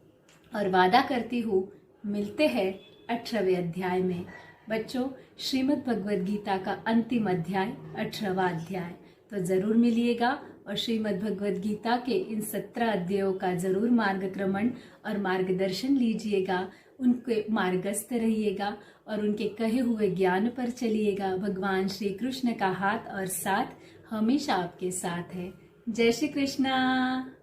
और वादा करती हूँ मिलते हैं 18वें अध्याय में। बच्चों, श्रीमद् भगवद गीता का अंतिम अध्याय 18वां अध्याय, तो जरूर मिलिएगा और श्रीमद् भगवद गीता के इन 17 अध्यायों का जरूर मार्गक्रमण और मार्गदर्शन लीजिएगा, उनके मार्गस्थ रहिएगा और उनके कहे हुए ज्ञान पर चलिएगा। भगवान श्री कृष्ण का हाथ और साथ हमेशा आपके साथ है। जय श्री कृष्णा।